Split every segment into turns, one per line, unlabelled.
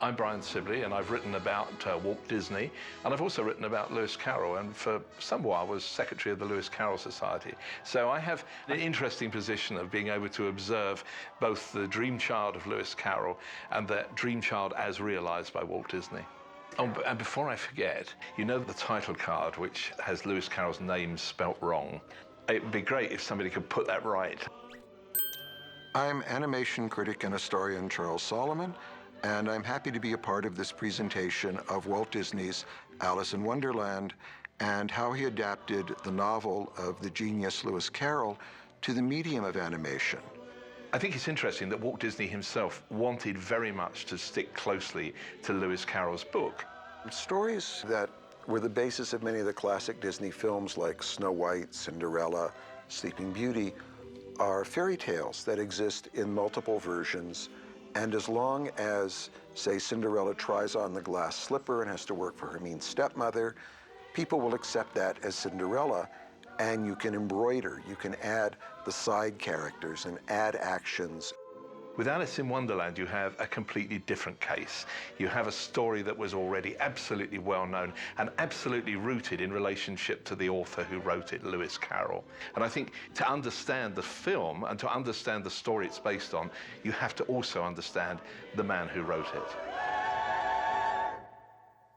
I'm Brian Sibley, and I've written about Walt Disney, and I've also written about Lewis Carroll, and for some while was secretary of the Lewis Carroll Society. So I have the interesting position of being able to observe both the dream child of Lewis Carroll and the dream child as realized by Walt Disney. Oh, and before I forget, you know the title card, which has Lewis Carroll's name spelt wrong. It would be great if somebody could put that right.
I'm animation critic and historian Charles Solomon, and I'm happy to be a part of this presentation of Walt Disney's Alice in Wonderland and how he adapted the novel of the genius Lewis Carroll to the medium of animation.
I think it's interesting that Walt Disney himself wanted very much to stick closely to Lewis Carroll's book.
Stories that were the basis of many of the classic Disney films like Snow White, Cinderella, Sleeping Beauty are fairy tales that exist in multiple versions. And as long as, say, Cinderella tries on the glass slipper and has to work for her mean stepmother, people will accept that as Cinderella, and you can embroider, you can add the side characters and add actions.
With Alice in Wonderland, you have a completely different case. You have a story that was already absolutely well known and absolutely rooted in relationship to the author who wrote it, Lewis Carroll. And I think to understand the film and to understand the story it's based on, you have to also understand the man who wrote it.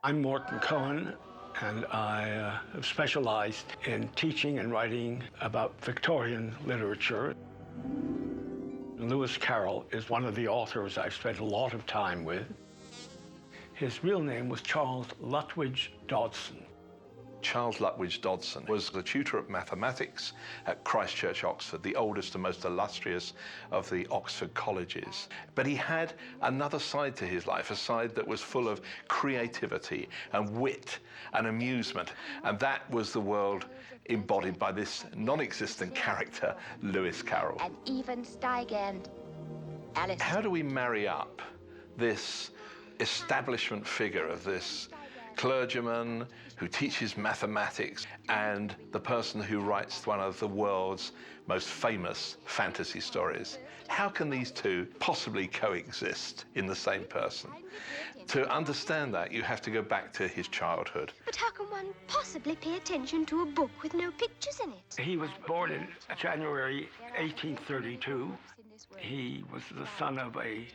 I'm Morton Cohen, and I have specialized in teaching and writing about Victorian literature. Lewis Carroll is one of the authors I've spent a lot of time with. His real name was Charles Lutwidge Dodson.
Charles Lutwidge Dodson was the tutor of mathematics at Christ Church, Oxford, the oldest and most illustrious of the Oxford colleges. But he had another side to his life, a side that was full of creativity and wit and amusement. And that was the world embodied by this non-existent character, Lewis Carroll.
And even Steigend. Alice.
How do we marry up this establishment figure of this clergyman who teaches mathematics and the person who writes one of the world's most famous fantasy stories? How can these two possibly coexist in the same person? To understand that, you have to go back to his childhood.
But how can one possibly pay attention to a book with no pictures in it?
He was born in January 1832. He was the son of a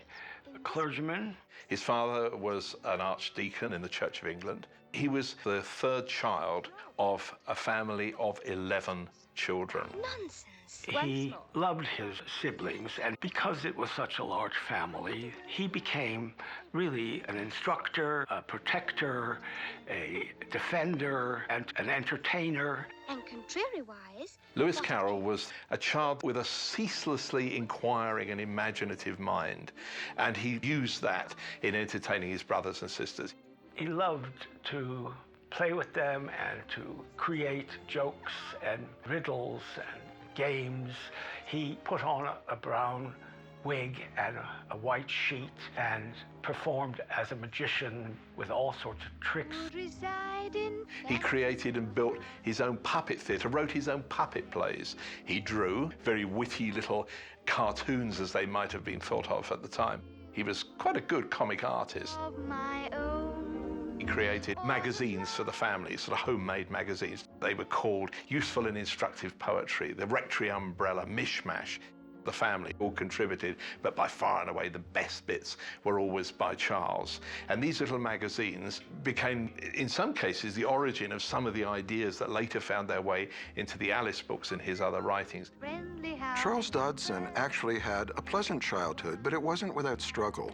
clergyman.
His father was an archdeacon in the Church of England. He was the third child of a family of 11 children.
Nonsense.
He loved his siblings, and because it was such a large family, he became really an instructor, a protector, a defender, and an entertainer.
And contrariwise,
Lewis Carroll was a child with a ceaselessly inquiring and imaginative mind, and he used that in entertaining his brothers and sisters.
He loved to play with them and to create jokes and riddles and games. He put on a brown wig and a white sheet and performed as a magician with all sorts of tricks.
He created and built his own puppet theatre, wrote his own puppet plays. He drew very witty little cartoons, as they might have been thought of at the time. He was quite a good comic artist. He created magazines for the family, sort of homemade magazines. They were called Useful and Instructive Poetry, the Rectory Umbrella, Mishmash. The family all contributed, but by far and away the best bits were always by Charles. And these little magazines became, in some cases, the origin of some of the ideas that later found their way into the Alice books and his other writings.
Charles Dodson actually had a pleasant childhood, but it wasn't without struggle.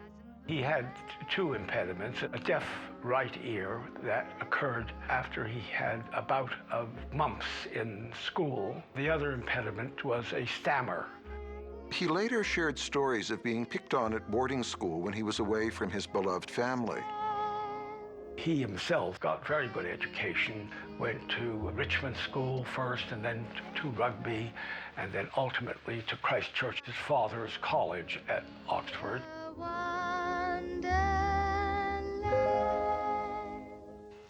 He had two impediments, a deaf right ear that occurred after he had a bout of mumps in school. The other impediment was a stammer.
He later shared stories of being picked on at boarding school when he was away from his beloved family.
He himself got very good education, went to Richmond School first and then to Rugby, and then ultimately to Christ Church, his father's college at Oxford.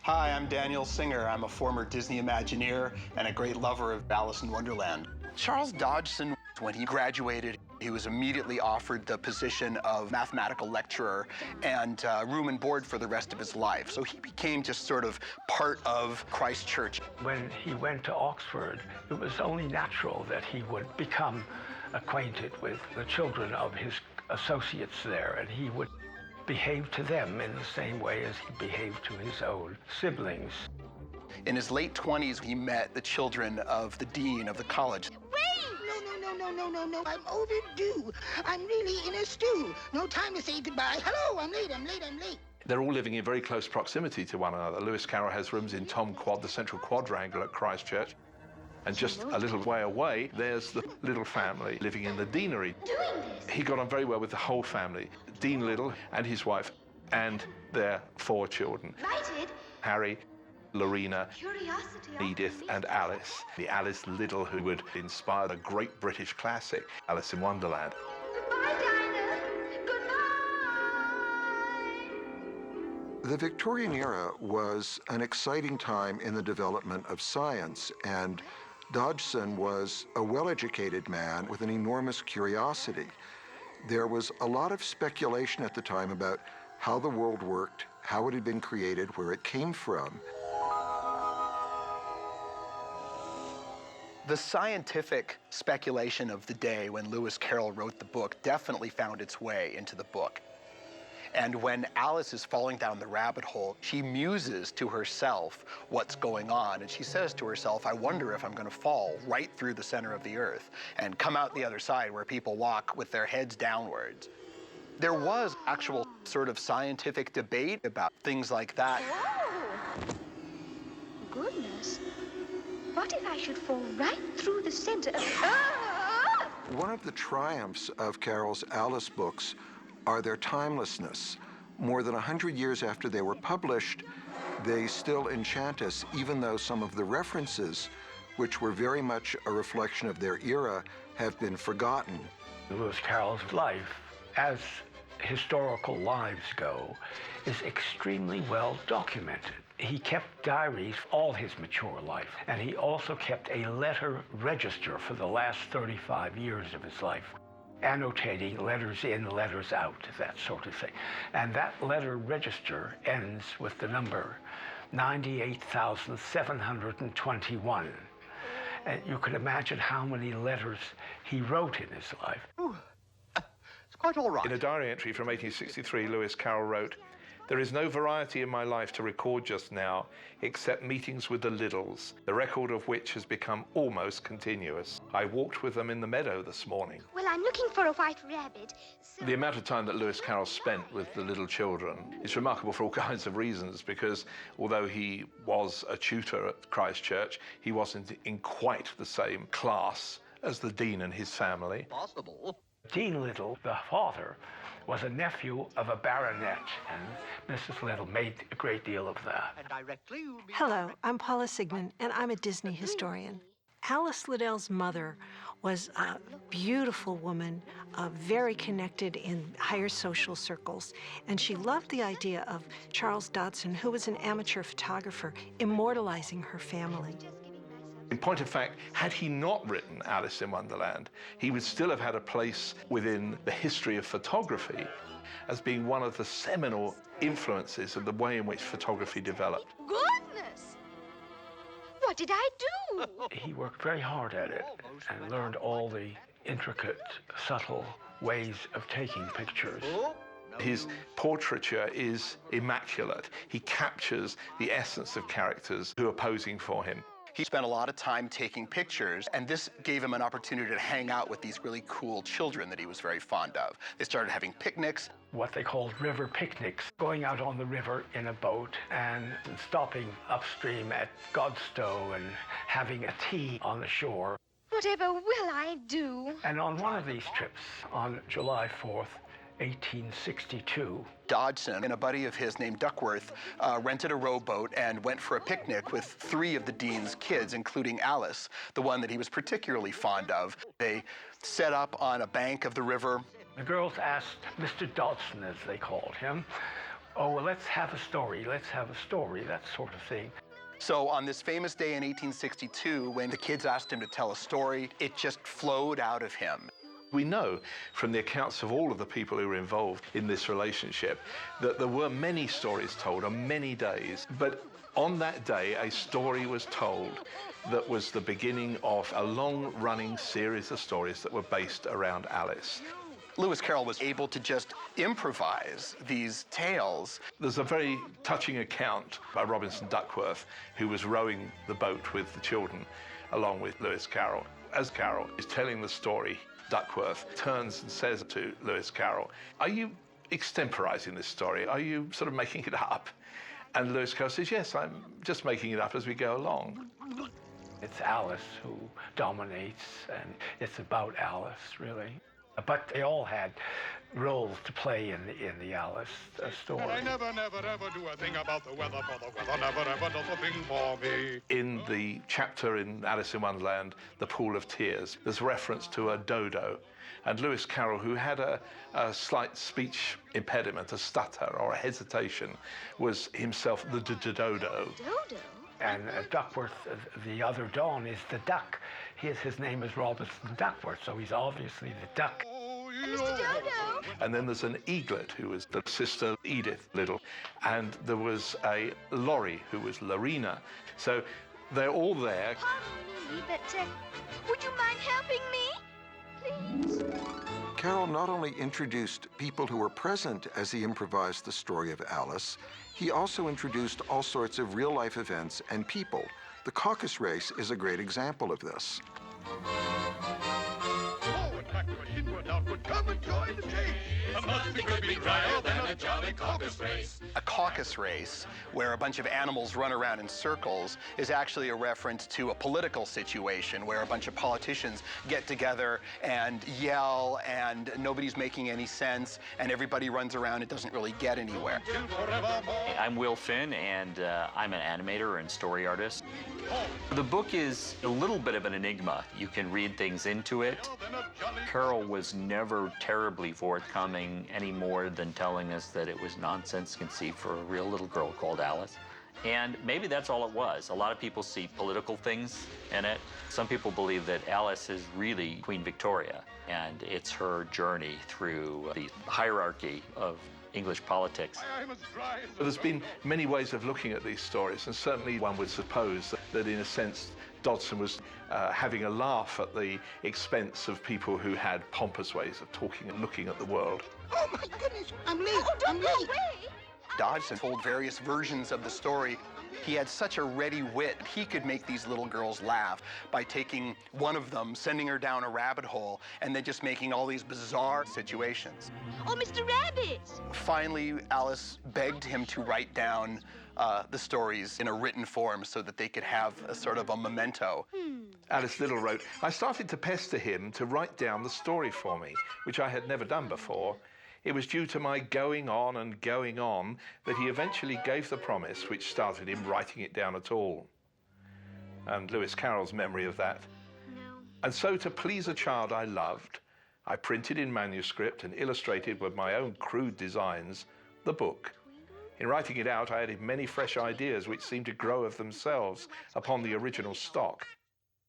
Hi, I'm Daniel Singer. I'm a former Disney Imagineer and a great lover of Alice in Wonderland. Charles Dodson, when he graduated, He was immediately offered the position of mathematical lecturer and room and board for the rest of his life. So he became just sort of part of Christ Church.
When he went to Oxford, it was only natural that he would become acquainted with the children of his associates there, and he would behave to them in the same way as he behaved to his own siblings.
In his late 20s, he met the children of the dean of the college.
No, I'm overdue. I'm really in a stew. No time to say goodbye. Hello, I'm late.
They're all living in very close proximity to one another. Lewis Carroll has rooms in Tom Quad, the central quadrangle at Christ Church. And just a little way away, there's the Little family living in the deanery. He got on very well with the whole family. Dean Little and his wife and their 4 children.
Invited?
Harry, Lorena,
Curiosity.
Edith and Alice. The Alice Little who would inspire the great British classic, Alice in Wonderland.
Goodbye, Dinah. Goodbye.
The Victorian era was an exciting time in the development of science, and Dodgson was a well-educated man with an enormous curiosity. There was a lot of speculation at the time about how the world worked, how it had been created, where it came from.
The scientific speculation of the day when Lewis Carroll wrote the book definitely found its way into the book. And when Alice is falling down the rabbit hole, she muses to herself what's going on. And she says to herself, I wonder if I'm going to fall right through the center of the earth and come out the other side where people walk with their heads downwards. There was actual sort of scientific debate about things like that.
Oh, goodness. What if I should fall right through the center of... Ah!
One of the triumphs of Carroll's Alice books are their timelessness. More than 100 years after they were published, they still enchant us, even though some of the references, which were very much a reflection of their era, have been forgotten.
Lewis Carroll's life, as historical lives go, is extremely well documented. He kept diaries all his mature life, and he also kept a letter register for the last 35 years of his life, annotating letters in, letters out, that sort of thing. And that letter register ends with the number 98,721. And you can imagine how many letters he wrote in his life.
It's quite all right.
In a diary entry from 1863, Lewis Carroll wrote, "There is no variety in my life to record just now, except meetings with the Liddles, the record of which has become almost continuous. I walked with them in the meadow this morning."
Well, I'm looking for a white rabbit. So...
The amount of time that Lewis Carroll spent with the little children is remarkable for all kinds of reasons, because although he was a tutor at Christ Church, he wasn't in quite the same class as the dean and his family.
Possible.
Dean Little, the father, was a nephew of a baronet, and Mrs. Little made a great deal of that.
Hello, I'm Paula Sigmund, and I'm a Disney historian. Alice Liddell's mother was a beautiful woman, very connected in higher social circles, and she loved the idea of Charles Dodgson, who was an amateur photographer, immortalizing her family.
In point of fact, had he not written Alice in Wonderland, he would still have had a place within the history of photography as being one of the seminal influences of the way in which photography developed.
Goodness! What did I do?
He worked very hard at it and learned all the intricate, subtle ways of taking pictures.
His portraiture is immaculate. He captures the essence of characters who are posing for him.
He spent a lot of time taking pictures, and this gave him an opportunity to hang out with these really cool children that he was very fond of. They started having picnics.
What they called river picnics, going out on the river in a boat and stopping upstream at Godstow and having a tea on the shore.
Whatever will I do?
And on one of these trips, on July 4th, 1862,
Dodgson and a buddy of his named Duckworth rented a rowboat and went for a picnic with 3 of the dean's kids, including Alice, the one that he was particularly fond of. They set up on a bank of the river.
the girls asked Mr. Dodgson, as they called him, "Oh, well, let's have a story, that sort of thing."
So on this famous day in 1862, when the kids asked him to tell a story, it just flowed out of him.
We know from the accounts of all of the people who were involved in this relationship that there were many stories told on many days, but on that day a story was told that was the beginning of a long-running series of stories that were based around Alice.
Lewis Carroll was able to just improvise these tales.
There's a very touching account by Robinson Duckworth, who was rowing the boat with the children along with Lewis Carroll. As Carroll is telling the story, Duckworth turns and says to Lewis Carroll, "Are you extemporizing this story? Are you sort of making it up?" And Lewis Carroll says, "Yes, I'm just making it up as we go along."
It's Alice who dominates, and it's about Alice, really. But they all had roles to play in the Alice story.
But I never ever do a thing about the weather, for the weather never ever does a thing for me.
In the chapter in Alice in Wonderland, The Pool of Tears, there's reference to a dodo. And Lewis Carroll, who had a slight speech impediment, a stutter or a hesitation, was himself the dodo.
Dodo?
And Duckworth, the other Dawn, is the duck. His name is Robinson Duckworth, so he's obviously the duck.
Mr. Dodo?
And then there's an eaglet who was the sister Edith Little. And there was a Laurie who was Lorena. So they're all there.
Pardon me, but would you mind helping me? Please?
Carroll not only introduced people who were present as he improvised the story of Alice, he also introduced all sorts of real-life events and people. The caucus race is a great example of this.
Forward, backward, inward, outward, come and join the chase. Nothing could be drier than a jolly caucus race.
A caucus race, where a bunch of animals run around in circles, is actually a reference to a political situation where a bunch of politicians get together and yell and nobody's making any sense and everybody runs around. It doesn't really get anywhere.
I'm Will Finn, and I'm an animator and story artist. The book is a little bit of an enigma. You can read things into it. Carroll was never terribly forthcoming, any more than telling us that it was nonsense conceived for a real little girl called Alice. And maybe that's all it was. A lot of people see political things in it. Some people believe that Alice is really Queen Victoria, and it's her journey through the hierarchy of English politics.
There's been many ways of looking at these stories, and certainly one would suppose that in a sense Dodgson was having a laugh at the expense of people who had pompous ways of talking and looking at the world.
Oh, my goodness, I'm late.
Oh,
I'm
don't go
late.
away!
Dodgson told various versions of the story. He had such a ready wit. He could make these little girls laugh by taking one of them, sending her down a rabbit hole, and then just making all these bizarre situations.
Oh, Mr. Rabbit!
Finally, Alice begged him to write down the stories in a written form so that they could have a sort of a memento.
Alice Little wrote, "I started to pester him to write down the story for me, which I had never done before. It was due to my going on and going on that he eventually gave the promise which started him writing it down at all." And Lewis Carroll's memory of that. "And so to please a child I loved, I printed in manuscript and illustrated with my own crude designs the book. In writing it out, I added many fresh ideas which seemed to grow of themselves upon the original stock."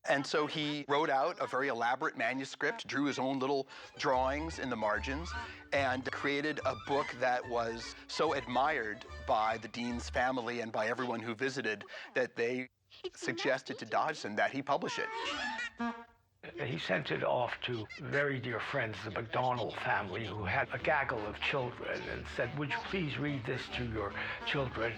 And so he wrote out a very elaborate manuscript, drew his own little drawings in the margins, and created a book that was so admired by the dean's family and by everyone who visited that they suggested to Dodgson that he publish it.
He sent it off to very dear friends, the MacDonald family, who had a gaggle of children, and said, "Would you please read this to your children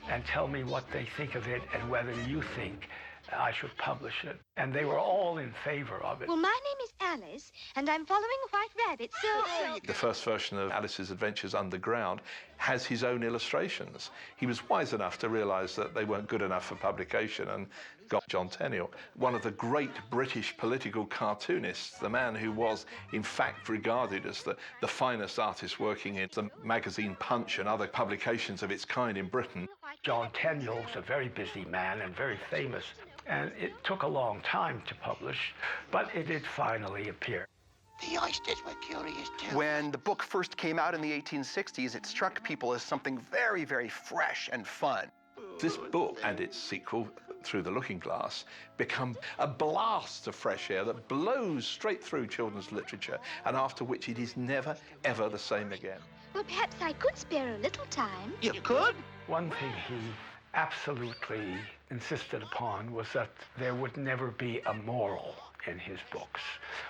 and tell me what they think of it and whether you think I should publish it?" And they were all in favor of it.
Well, my name is Alice, and I'm following a white rabbit, so...
The first version of Alice's Adventures Underground has his own illustrations. He was wise enough to realize that they weren't good enough for publication and got John Tenniel, one of the great British political cartoonists, the man who was in fact regarded as the finest artist working in the magazine Punch and other publications of its kind in Britain.
John Tenniel was a very busy man and very famous, and it took a long time to publish, but it did finally appear.
The oysters were curious, too.
When the book first came out in the 1860s, it struck people as something very, very fresh and fun.
This book and its sequel Through the Looking Glass become a blast of fresh air that blows straight through children's literature, and after which it is never, ever the same again.
Well, perhaps I could spare a little time.
You could?
One thing he absolutely insisted upon was that there would never be a moral in his books,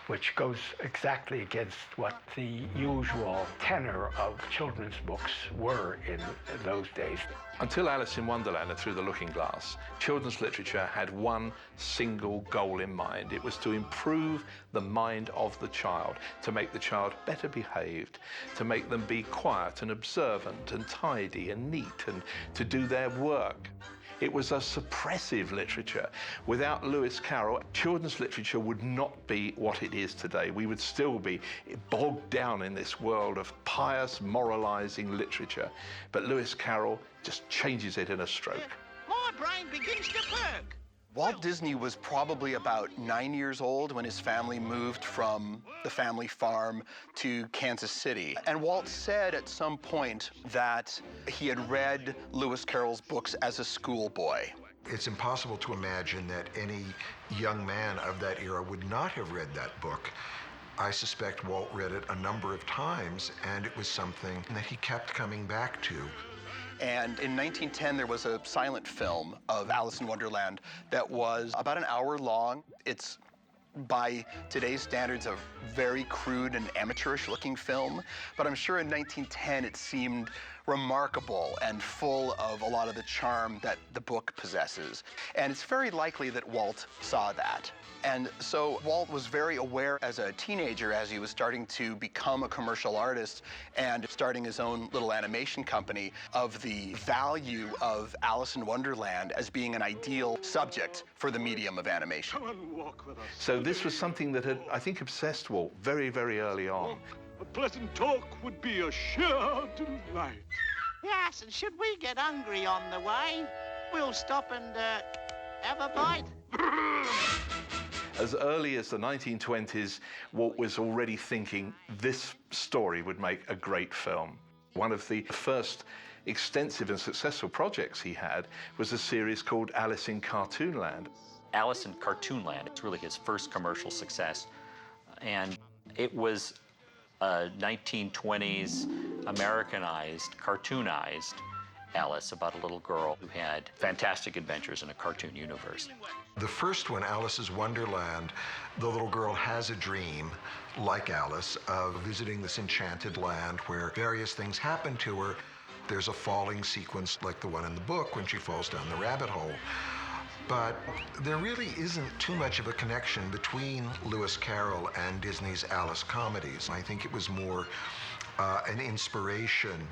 which goes exactly against what the usual tenor of children's books were in those days.
Until Alice in Wonderland and Through the Looking Glass, children's literature had one single goal in mind. It was to improve the mind of the child, to make the child better behaved, to make them be quiet and observant and tidy and neat, and to do their work. It was a suppressive literature. Without Lewis Carroll, children's literature would not be what it is today. We would still be bogged down in this world of pious, moralizing literature. But Lewis Carroll just changes it in a stroke.
My brain begins to perk.
Walt Disney was probably about 9 years old when his family moved from the family farm to Kansas City. And Walt said at some point that he had read Lewis Carroll's books as a schoolboy.
It's impossible to imagine that any young man of that era would not have read that book. I suspect Walt read it a number of times, and it was something that he kept coming back to.
And in 1910, there was a silent film of Alice in Wonderland that was about an hour long. It's, by today's standards, a very crude and amateurish looking film. But I'm sure in 1910, it seemed remarkable and full of a lot of the charm that the book possesses. And it's very likely that Walt saw that. And so Walt was very aware as a teenager, as he was starting to become a commercial artist and starting his own little animation company, of the value of Alice in Wonderland as being an ideal subject for the medium of animation.
Come and walk with us.
So this was something that had, I think, obsessed Walt very, very early on.
A pleasant talk would be a sheer delight.
Yes, and should we get hungry on the way, we'll stop and have a bite.
As early as the 1920s, Walt was already thinking this story would make a great film. One of the first extensive and successful projects he had was a series called Alice in Cartoonland.
Alice in Cartoonland, it's really his first commercial success. And it was a 1920s Americanized, cartoonized Alice about a little girl who had fantastic adventures in a cartoon universe.
The first one, Alice's Wonderland, the little girl has a dream, like Alice, of visiting this enchanted land where various things happen to her. There's a falling sequence like the one in the book when she falls down the rabbit hole. But there really isn't too much of a connection between Lewis Carroll and Disney's Alice comedies. I think it was more an inspiration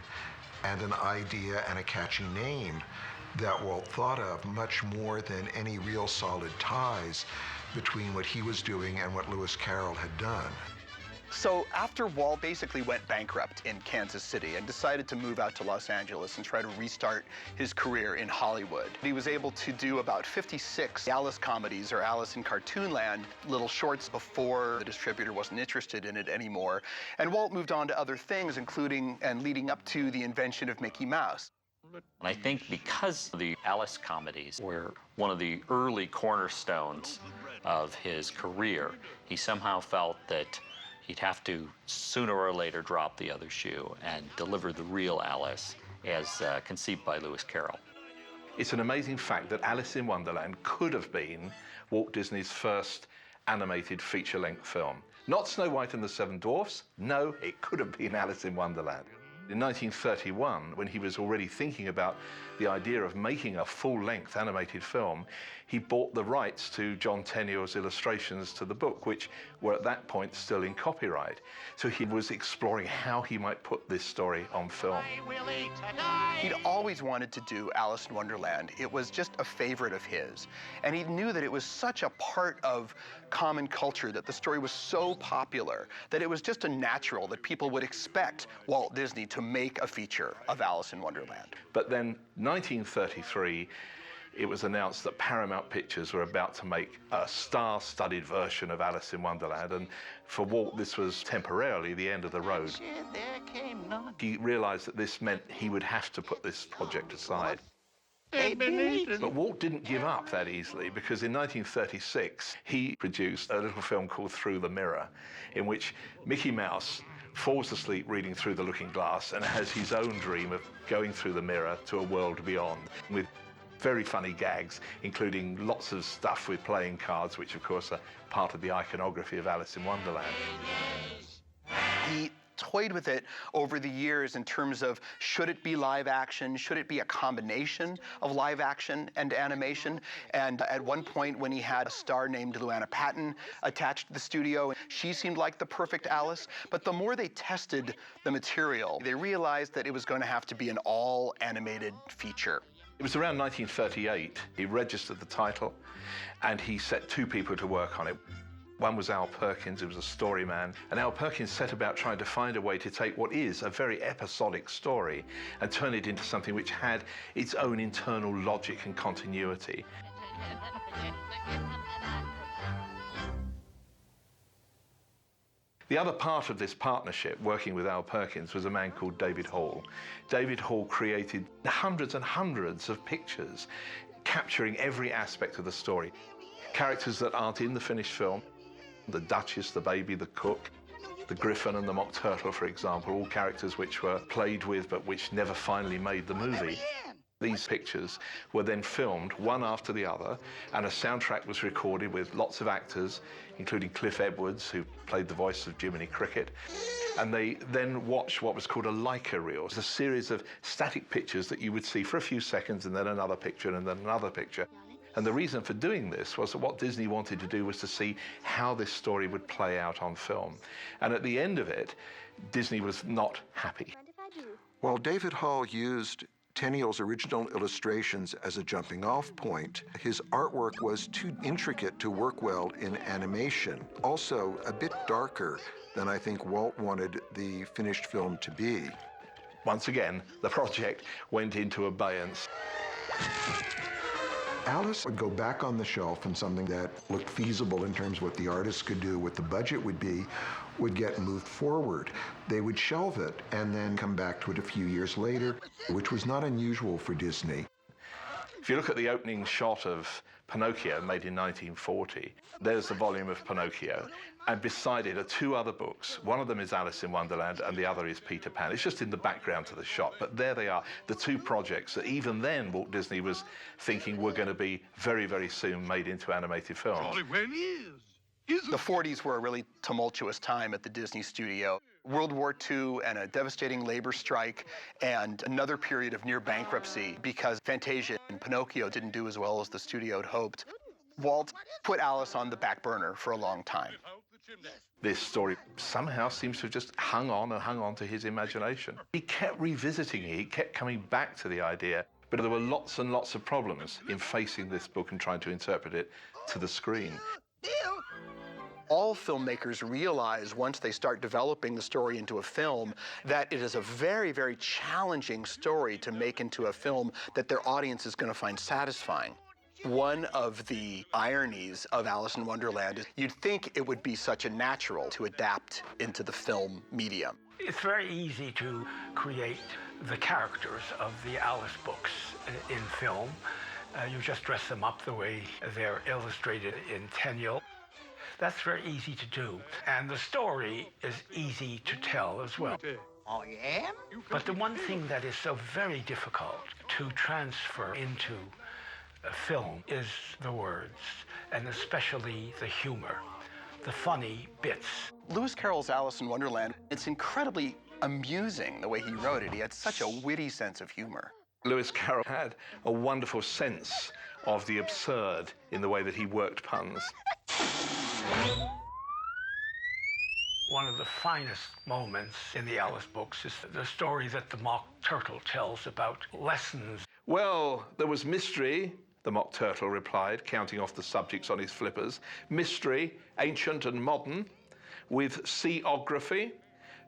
and an idea and a catchy name that Walt thought of, much more than any real solid ties between what he was doing and what Lewis Carroll had done.
So after Walt basically went bankrupt in Kansas City and decided to move out to Los Angeles and try to restart his career in Hollywood, he was able to do about 56 Alice comedies, or Alice in Cartoonland, little shorts, before the distributor wasn't interested in it anymore. And Walt moved on to other things, including and leading up to the invention of Mickey Mouse.
And I think because the Alice comedies were one of the early cornerstones of his career, he somehow felt that he'd have to sooner or later drop the other shoe and deliver the real Alice as conceived by Lewis Carroll.
It's an amazing fact that Alice in Wonderland could have been Walt Disney's first animated feature-length film. Not Snow White and the Seven Dwarfs. No, it could have been Alice in Wonderland. In 1931, when he was already thinking about the idea of making a full-length animated film, he bought the rights to John Tenniel's illustrations to the book, which were at that point still in copyright. So he was exploring how he might put this story on film.
He'd always wanted to do Alice in Wonderland. It was just a favorite of his. And he knew that it was such a part of common culture, that the story was so popular, that it was just a natural that people would expect Walt Disney to make a feature of Alice in Wonderland.
But then, 1933, it was announced that Paramount Pictures were about to make a star-studded version of Alice in Wonderland, and for Walt, this was temporarily the end of the road. He realized that this meant he would have to put this project aside.
Hey, Benito.
But Walt didn't give up that easily, because in 1936, he produced a little film called Through the Mirror, in which Mickey Mouse falls asleep reading through the looking glass and has his own dream of going through the mirror to a world beyond, with very funny gags, including lots of stuff with playing cards, which of course are part of the iconography of Alice in Wonderland.
He toyed with it over the years in terms of, should it be live action? Should it be a combination of live action and animation? And at one point, when he had a star named Luana Patton attached to the studio, she seemed like the perfect Alice. But the more they tested the material, they realized that it was going to have to be an all animated feature.
It was around 1938. He registered the title, and he set two people to work on it. One was Al Perkins, who was a story man, and Al Perkins set about trying to find a way to take what is a very episodic story and turn it into something which had its own internal logic and continuity. The other part of this partnership, working with Al Perkins, was a man called David Hall. David Hall created hundreds and hundreds of pictures capturing every aspect of the story. Characters that aren't in the finished film. The Duchess, the baby, the cook, the Griffin and the Mock Turtle, for example, all characters which were played with but which never finally made the movie. These pictures were then filmed one after the other, and a soundtrack was recorded with lots of actors, including Cliff Edwards, who played the voice of Jiminy Cricket. And they then watched what was called a Leica reel. It was a series of static pictures that you would see for a few seconds, and then another picture, and then another picture. And the reason for doing this was that what Disney wanted to do was to see how this story would play out on film. And at the end of it, Disney was not happy.
While David Hall used Tenniel's original illustrations as a jumping-off point, his artwork was too intricate to work well in animation. Also, a bit darker than I think Walt wanted the finished film to be.
Once again, the project went into abeyance.
Alice would go back on the shelf, and something that looked feasible in terms of what the artists could do, what the budget would be, would get moved forward. They would shelve it and then come back to it a few years later, which was not unusual for Disney.
If you look at the opening shot of Pinocchio, made in 1940, there's the volume of Pinocchio, and beside it are two other books. One of them is Alice in Wonderland, and the other is Peter Pan. It's just in the background to the shot, but there they are, the two projects that even then Walt Disney was thinking were going to be very, very soon made into animated films.
Charlie, when is?
The 40s were a really tumultuous time at the Disney studio. World War II and a devastating labor strike and another period of near bankruptcy because Fantasia and Pinocchio didn't do as well as the studio had hoped. Walt put Alice on the back burner for a long time.
This story somehow seems to have just hung on to his imagination. He kept revisiting it, he kept coming back to the idea, but there were lots and lots of problems in facing this book and trying to interpret it to the screen.
All filmmakers realize once they start developing the story into a film that it is a very, very challenging story to make into a film that their audience is going to find satisfying. One of the ironies of Alice in Wonderland is you'd think it would be such a natural to adapt into the film medium.
It's very easy to create the characters of the Alice books in film. You just dress them up the way they're illustrated in Tenniel. That's very easy to do. And the story is easy to tell as well.
Oh, yeah?
But the one thing that is so very difficult to transfer into a film is the words, and especially the humor, the funny bits.
Lewis Carroll's Alice in Wonderland, it's incredibly amusing the way he wrote it. He had such a witty sense of humor.
Lewis Carroll had a wonderful sense of the absurd in the way that he worked puns.
One of the finest moments in the Alice books is the story that the Mock Turtle tells about lessons.
Well, there was mystery, the Mock Turtle replied, counting off the subjects on his flippers. Mystery, ancient and modern, with seaography,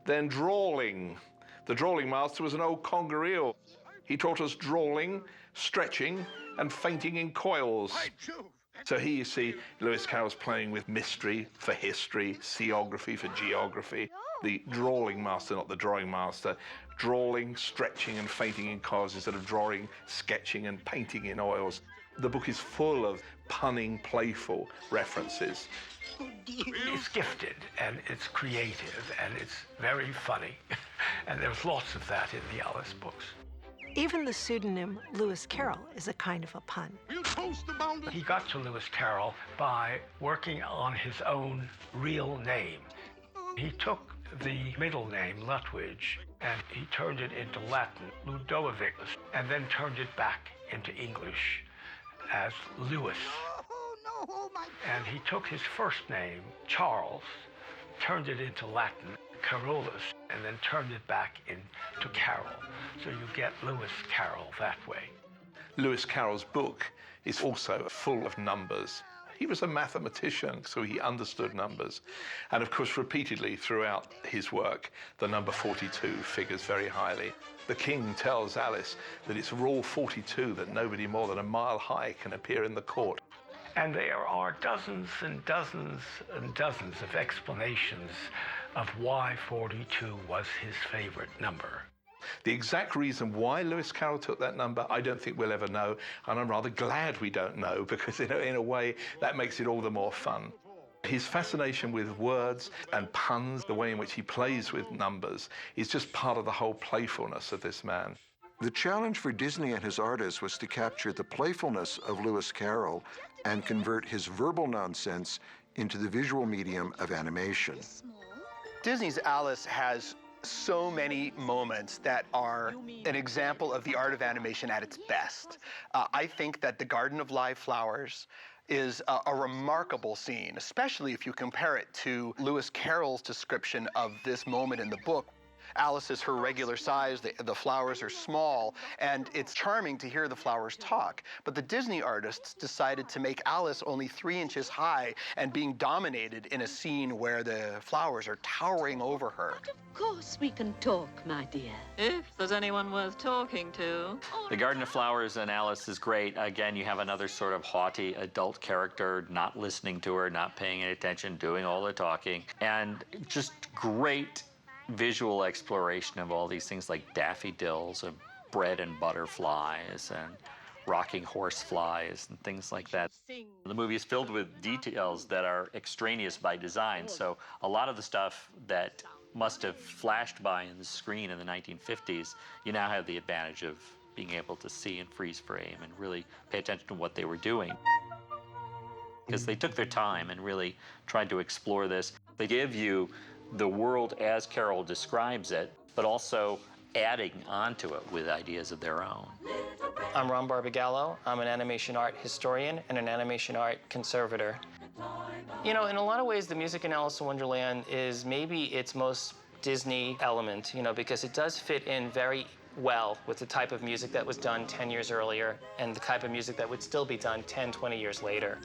then drawling. The drawling master was an old conger eel. He taught us drawling, stretching, and fainting in coils.
By Jove,
So here you see Lewis Carroll's playing with mystery for history, seography for geography, the drawing master, not the drawing master, drawing, stretching and fainting in colours instead of drawing, sketching and painting in oils. The book is full of punning, playful references.
Oh, dear.
It's gifted, and it's creative, and it's very funny. And there's lots of that in the Alice books.
Even the pseudonym Lewis Carroll is a kind of a pun.
We'll toast the boundary.
He got to Lewis Carroll by working on his own real name. He took the middle name, Lutwidge, and he turned it into Latin, Ludovicus, and then turned it back into English as Lewis.
Oh, no, oh, my...
And he took his first name, Charles, turned it into Latin, Carolus, and then turned it back into Carroll. So you get Lewis Carroll that way.
Lewis Carroll's book is also full of numbers. He was a mathematician, so he understood numbers. And of course, repeatedly throughout his work, the number 42 figures very highly. The king tells Alice that it's rule 42 that nobody more than a mile high can appear in the court.
And there are dozens and dozens and dozens of explanations of why 42 was his favorite number.
The exact reason why Lewis Carroll took that number, I don't think we'll ever know, and I'm rather glad we don't know, because in a way, that makes it all the more fun. His fascination with words and puns, the way in which he plays with numbers, is just part of the whole playfulness of this man.
The challenge for Disney and his artists was to capture the playfulness of Lewis Carroll and convert his verbal nonsense into the visual medium of animation.
Disney's Alice has so many moments that are an example of the art of animation at its best. I think that the Garden of Live Flowers is a remarkable scene, especially if you compare it to Lewis Carroll's description of this moment in the book. Alice is her regular size, the flowers are small, and it's charming to hear the flowers talk. But the Disney artists decided to make Alice only 3 inches high and being dominated in a scene where the flowers are towering over her.
Of course we can talk, my dear. If there's anyone worth talking to.
The Garden of Flowers and Alice is great. Again, you have another sort of haughty adult character, not listening to her, not paying any attention, doing all the talking, and just great visual exploration of all these things like daffodils and bread and butterflies and rocking horseflies and things like that. The movie is filled with details that are extraneous by design, so a lot of the stuff that must have flashed by in the screen in the 1950s, you now have the advantage of being able to see in freeze frame and really pay attention to what they were doing. Because they took their time and really tried to explore this. They give you the world as Carroll describes it, but also adding onto it with ideas of their own.
I'm Ron Barbagallo. I'm an animation art historian and an animation art conservator. You know, in a lot of ways, the music in Alice in Wonderland is maybe its most Disney element, you know, because it does fit in very well with the type of music that was done 10 years earlier and the type of music that would still be done 10, 20 years later.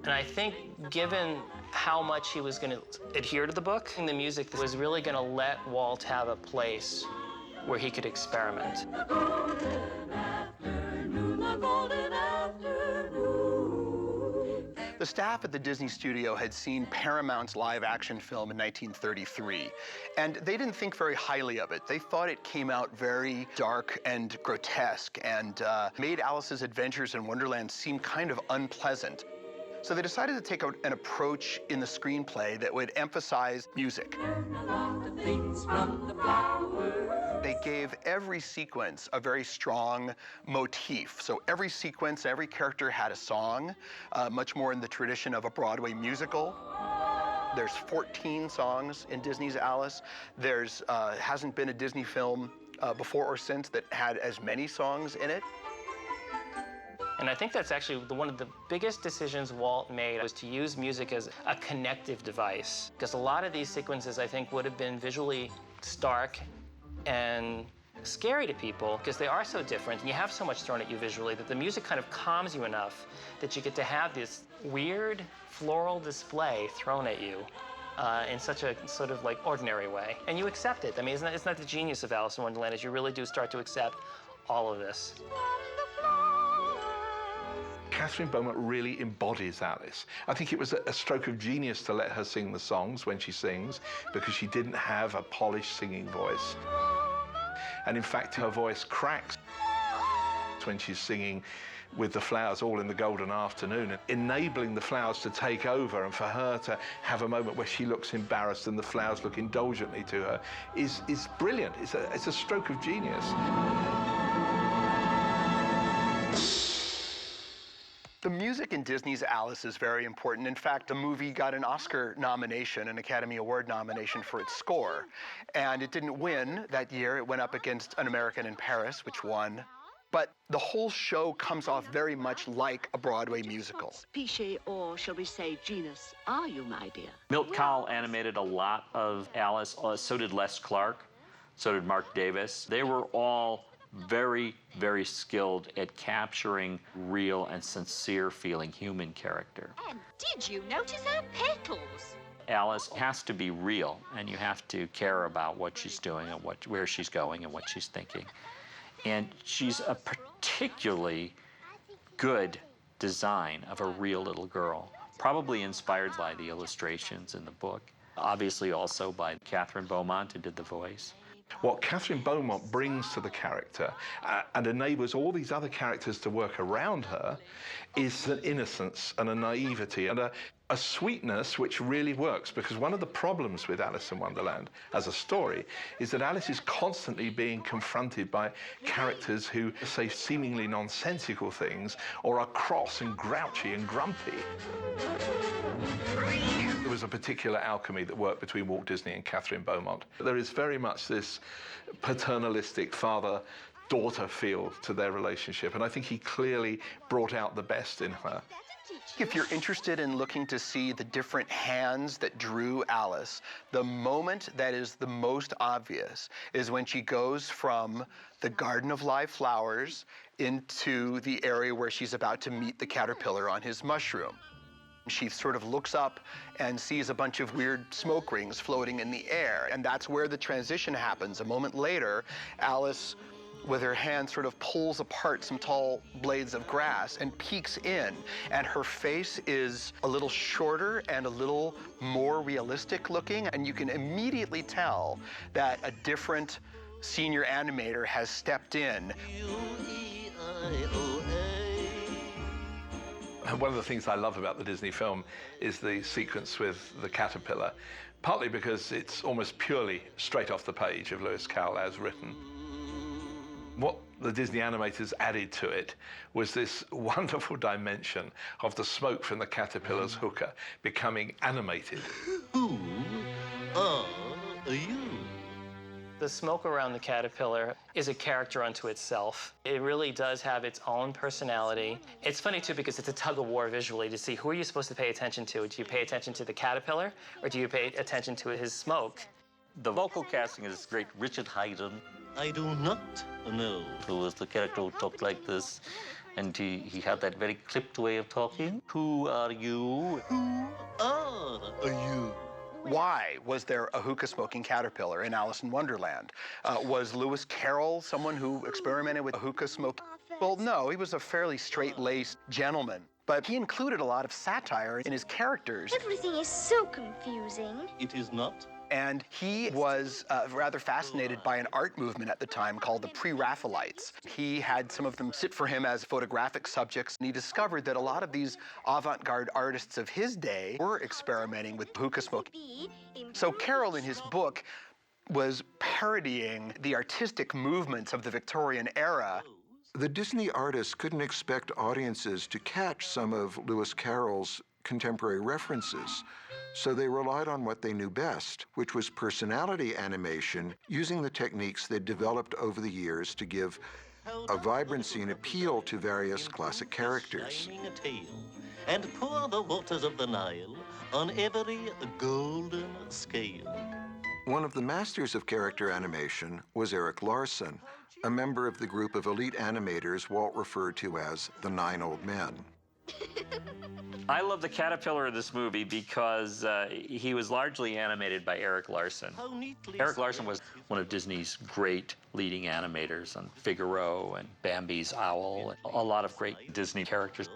And I think given how much he was going to adhere to the book, and the music was really going to let Walt have a place where he could experiment.
The staff at the Disney studio had seen Paramount's live-action film in 1933, and they didn't think very highly of it. They thought it came out very dark and grotesque and made Alice's adventures in Wonderland seem kind of unpleasant. So they decided to take an approach in the screenplay that would emphasize music. They gave every sequence a very strong motif. So every sequence, every character had a song, much more in the tradition of a Broadway musical. There's 14 songs in Disney's Alice. There's hasn't been a Disney film before or since that had as many songs in it.
And I think that's actually one of the biggest decisions Walt made was to use music as a connective device. Because a lot of these sequences, I think, would have been visually stark and scary to people because they are so different and you have so much thrown at you visually that the music kind of calms you enough that you get to have this weird floral display thrown at you in such a sort of like ordinary way. And you accept it. I mean, isn't that the genius of Alice in Wonderland is you really do start to accept all of this.
Catherine Beaumont really embodies Alice. I think it was a stroke of genius to let her sing the songs when she sings, because she didn't have a polished singing voice. And in fact, her voice cracks when she's singing with the flowers all in the golden afternoon, enabling the flowers to take over and for her to have a moment where she looks embarrassed and the flowers look indulgently to her is brilliant. It's a stroke of genius.
The music in Disney's Alice is very important. In fact, the movie got an Oscar nomination, an Academy Award nomination for its score. And it didn't win that year. It went up against An American in Paris, which won. But the whole show comes off very much like a Broadway musical.
Species, or shall we say genus, are you, my dear?
Milt Kahl animated a lot of Alice. So did Les Clark. So did Mark Davis. They were all very, very skilled at capturing real and sincere feeling human character.
And did you notice her petals?
Alice has to be real, and you have to care about what she's doing and where she's going and what she's thinking. And she's a particularly good design of a real little girl, probably inspired by the illustrations in the book, obviously also by Catherine Beaumont, who did the voice.
What Catherine Beaumont brings to the character and enables all these other characters to work around her is an innocence and a naivety and a sweetness which really works, because one of the problems with Alice in Wonderland as a story is that Alice is constantly being confronted by characters who say seemingly nonsensical things or are cross and grouchy and grumpy. There was a particular alchemy that worked between Walt Disney and Catherine Beaumont. There is very much this paternalistic father-daughter feel to their relationship, and I think he clearly brought out the best in her.
If you're interested in looking to see the different hands that drew Alice, the moment that is the most obvious is when she goes from the Garden of Live Flowers into the area where she's about to meet the caterpillar on his mushroom. She sort of looks up and sees a bunch of weird smoke rings floating in the air, and that's where the transition happens. A moment later, Alice, with her hand, sort of pulls apart some tall blades of grass and peeks in, and her face is a little shorter and a little more realistic looking, and you can immediately tell that a different senior animator has stepped in.
One of the things I love about the Disney film is the sequence with the caterpillar, partly because it's almost purely straight off the page of Lewis Carroll as written. What the Disney animators added to it was this wonderful dimension of the smoke from the caterpillar's hookah becoming animated.
Who are you?
The smoke around the caterpillar is a character unto itself. It really does have its own personality. It's funny, too, because it's a tug-of-war visually to see who are you supposed to pay attention to. Do you pay attention to the caterpillar, or do you pay attention to his smoke?
The vocal casting is this great Richard Haydn.
I do not know.
Who was the character who talked like this, and he had that very clipped way of talking. Who are you?
Who are you?
Why was there a hookah-smoking caterpillar in Alice in Wonderland? Was Lewis Carroll someone who experimented with hookah smoke? Well, no, he was a fairly straight-laced gentleman, but he included a lot of satire in his characters.
Everything is so confusing.
It is not.
And he was rather fascinated by an art movement at the time called the Pre-Raphaelites. He had some of them sit for him as photographic subjects, and he discovered that a lot of these avant-garde artists of his day were experimenting with hookah smoke. So Carroll, in his book, was parodying the artistic movements of the Victorian era.
The Disney artists couldn't expect audiences to catch some of Lewis Carroll's contemporary references, so they relied on what they knew best, which was personality animation, using the techniques they'd developed over the years to give a vibrancy and appeal to various classic characters.
A tail, and pour the waters of the Nile on every golden scale.
One of the masters of character animation was Eric Larson, a member of the group of elite animators Walt referred to as the Nine Old Men.
I love the caterpillar in this movie because he was largely animated by Eric Larson. Eric Larson was one of Disney's great leading animators on Figaro and Bambi's Owl, and a lot of great Disney characters.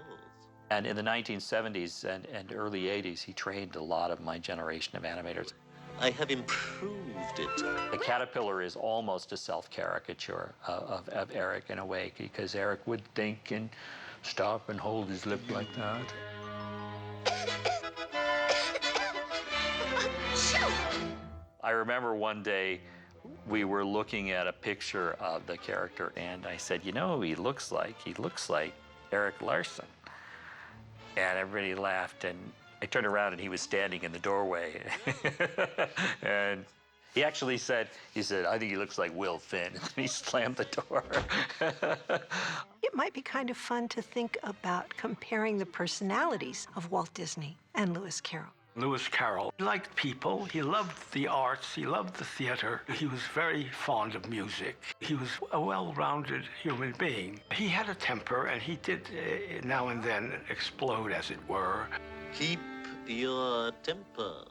And in the 1970s and early 80s, he trained a lot of my generation of animators.
I have improved it.
The caterpillar is almost a self-caricature of Eric in a way, because Eric would think and stop and hold his lip like that. I remember one day we were looking at a picture of the character, and I said, you know who he looks like? He looks like Eric Larson. And everybody laughed, and I turned around and he was standing in the doorway. And he actually said, I think he looks like Will Finn. And he slammed the door.
It might be kind of fun to think about comparing the personalities of Walt Disney and Lewis Carroll.
Lewis Carroll liked people, he loved the arts, he loved the theater, he was very fond of music. He was a well-rounded human being. He had a temper, and he did now and then explode, as it were.
Keep your temper.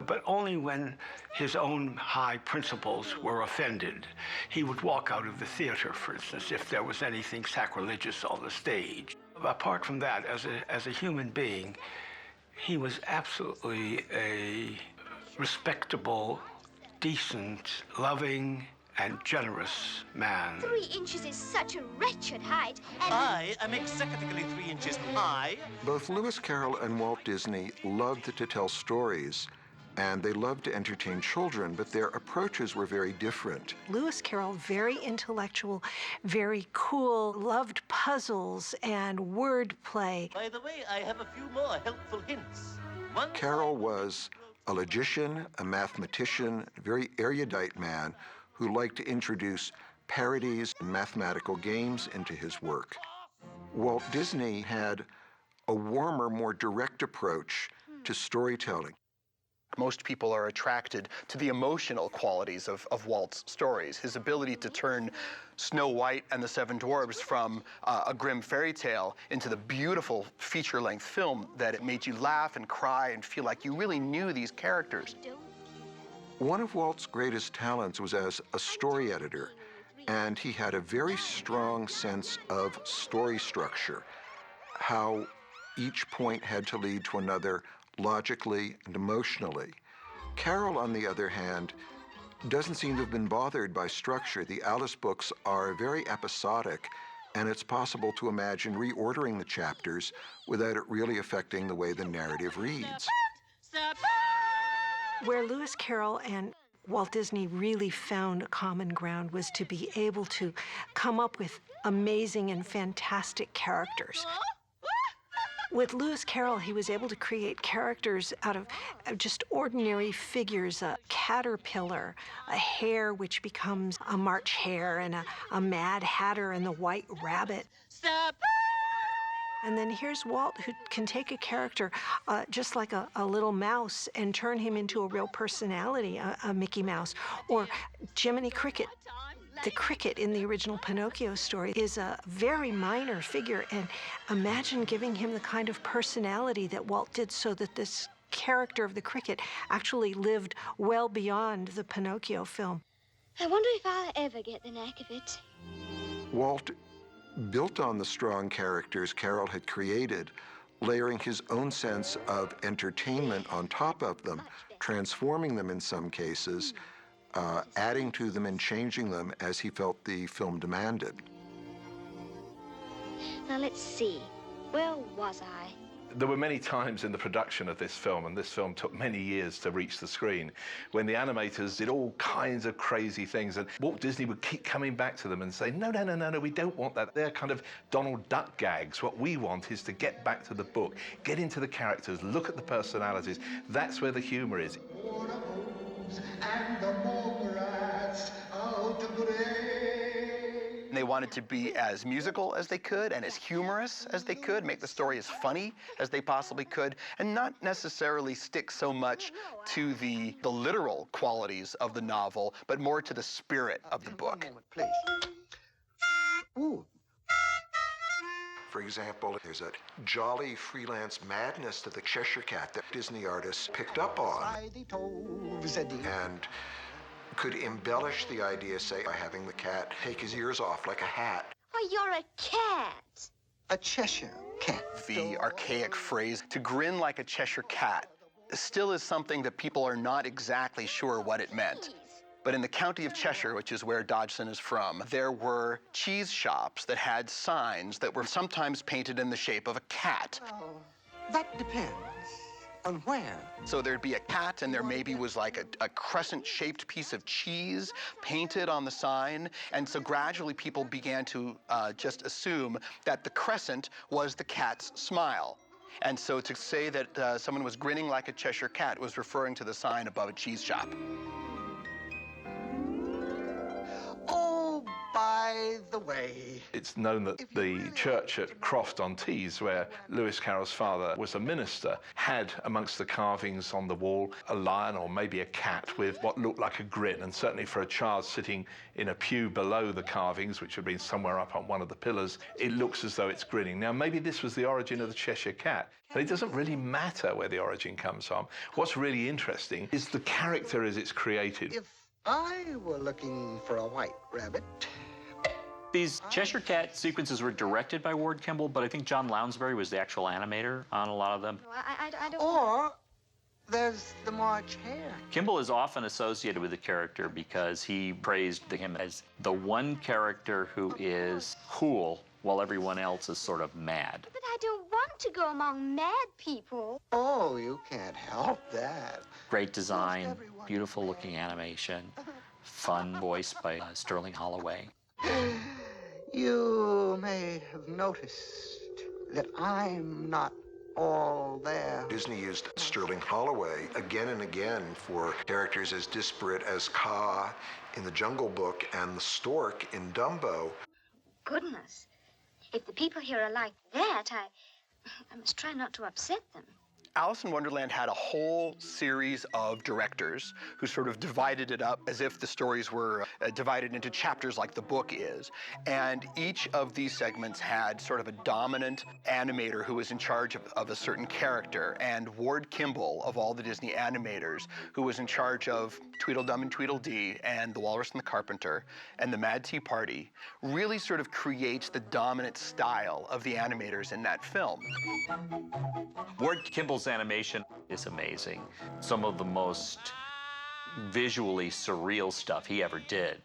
But only when his own high principles were offended. He would walk out of the theater, for instance, if there was anything sacrilegious on the stage. Apart from that, as a human being, he was absolutely a respectable, decent, loving, and generous man.
3 inches is such a wretched height, and
I am exactly 3 inches high.
Both Lewis Carroll and Walt Disney loved to tell stories, and they loved to entertain children, but their approaches were very different.
Lewis Carroll, very intellectual, very cool, loved puzzles and wordplay.
By the way, I have a few more helpful hints.
Carroll was a logician, a mathematician, a very erudite man who liked to introduce parodies and mathematical games into his work. Walt Disney had a warmer, more direct approach to storytelling.
Most people are attracted to the emotional qualities of Walt's stories. His ability to turn Snow White and the Seven Dwarfs from a grim fairy tale into the beautiful feature-length film that it made you laugh and cry and feel like you really knew these characters.
One of Walt's greatest talents was as a story editor, and he had a very strong sense of story structure, how each point had to lead to another logically and emotionally. Carroll, on the other hand, doesn't seem to have been bothered by structure. The Alice books are very episodic, and it's possible to imagine reordering the chapters without it really affecting the way the narrative reads.
Where Lewis Carroll and Walt Disney really found common ground was to be able to come up with amazing and fantastic characters. With Lewis Carroll, he was able to create characters out of just ordinary figures, a caterpillar, a hare which becomes a March hare, and a Mad Hatter and the White Rabbit. And then here's Walt, who can take a character just like a little mouse and turn him into a real personality, a Mickey Mouse, or Jiminy Cricket. The cricket in the original Pinocchio story is a very minor figure, and imagine giving him the kind of personality that Walt did so that this character of the cricket actually lived well beyond the Pinocchio film.
I wonder if I'll ever get the knack of it.
Walt built on the strong characters Carroll had created, layering his own sense of entertainment on top of them, transforming them in some cases, adding to them and changing them as he felt the film demanded.
Now let's see. Where was I?
There were many times in the production of this film, and this film took many years to reach the screen, when the animators did all kinds of crazy things, and Walt Disney would keep coming back to them and say, no, we don't want that. They're kind of Donald Duck gags. What we want is to get back to the book, get into the characters, look at the personalities. That's where the humor is.
And the mole rats out of the rain.
They wanted to be as musical as they could and as humorous as they could, make the story as funny as they possibly could, and not necessarily stick so much to the literal qualities of the novel, but more to the spirit of the book.
Please. Ooh.
For example, there's a jolly freelance madness to the Cheshire Cat that Disney artists picked up on and could embellish the idea, say, by having the cat take his ears off like a hat.
Why, you're a cat.
a Cheshire cat.
The archaic phrase, to grin like a Cheshire cat, still is something that people are not exactly sure what it meant. But in the county of Cheshire, which is where Dodgson is from, there were cheese shops that had signs that were sometimes painted in the shape of a cat.
Oh, that depends on where.
So there'd be a cat, and there maybe was like a crescent-shaped piece of cheese painted on the sign. And so gradually people began to just assume that the crescent was the cat's smile. And so to say that someone was grinning like a Cheshire cat was referring to the sign above a cheese shop.
Oh, by the way.
It's known that the church at Croft-on-Tees, where Lewis Carroll's father was a minister, had amongst the carvings on the wall a lion or maybe a cat with what looked like a grin. And certainly for a child sitting in a pew below the carvings, which had been somewhere up on one of the pillars, it looks as though it's grinning. Now, maybe this was the origin of the Cheshire cat, but it doesn't really matter where the origin comes from. What's really interesting is the character as it's created.
If I were looking for a white rabbit.
These Cheshire Cat sequences were directed by Ward Kimball, but I think John Lounsbury was the actual animator on a lot of them.
I don't.
Or there's the March Hare.
Kimball is often associated with the character because he praised him as the one character who is cool while everyone else is sort of mad.
But I don't want to go among mad people.
Oh, you can't help that.
Great design, beautiful looking animation, fun voice by Sterling Holloway.
You may have noticed that I'm not all there.
Disney used Sterling Holloway again and again for characters as disparate as Kaa in The Jungle Book and the stork in Dumbo.
Goodness. If the people here are like that, I must try not to upset them.
Alice in Wonderland had a whole series of directors who sort of divided it up as if the stories were divided into chapters like the book is. And each of these segments had sort of a dominant animator who was in charge of a certain character. And Ward Kimball, of all the Disney animators, who was in charge of Tweedledum and Tweedledee and The Walrus and the Carpenter and The Mad Tea Party, really sort of creates the dominant style of the animators in that film.
Ward Kimball's animation is amazing. Some of the most visually surreal stuff he ever did.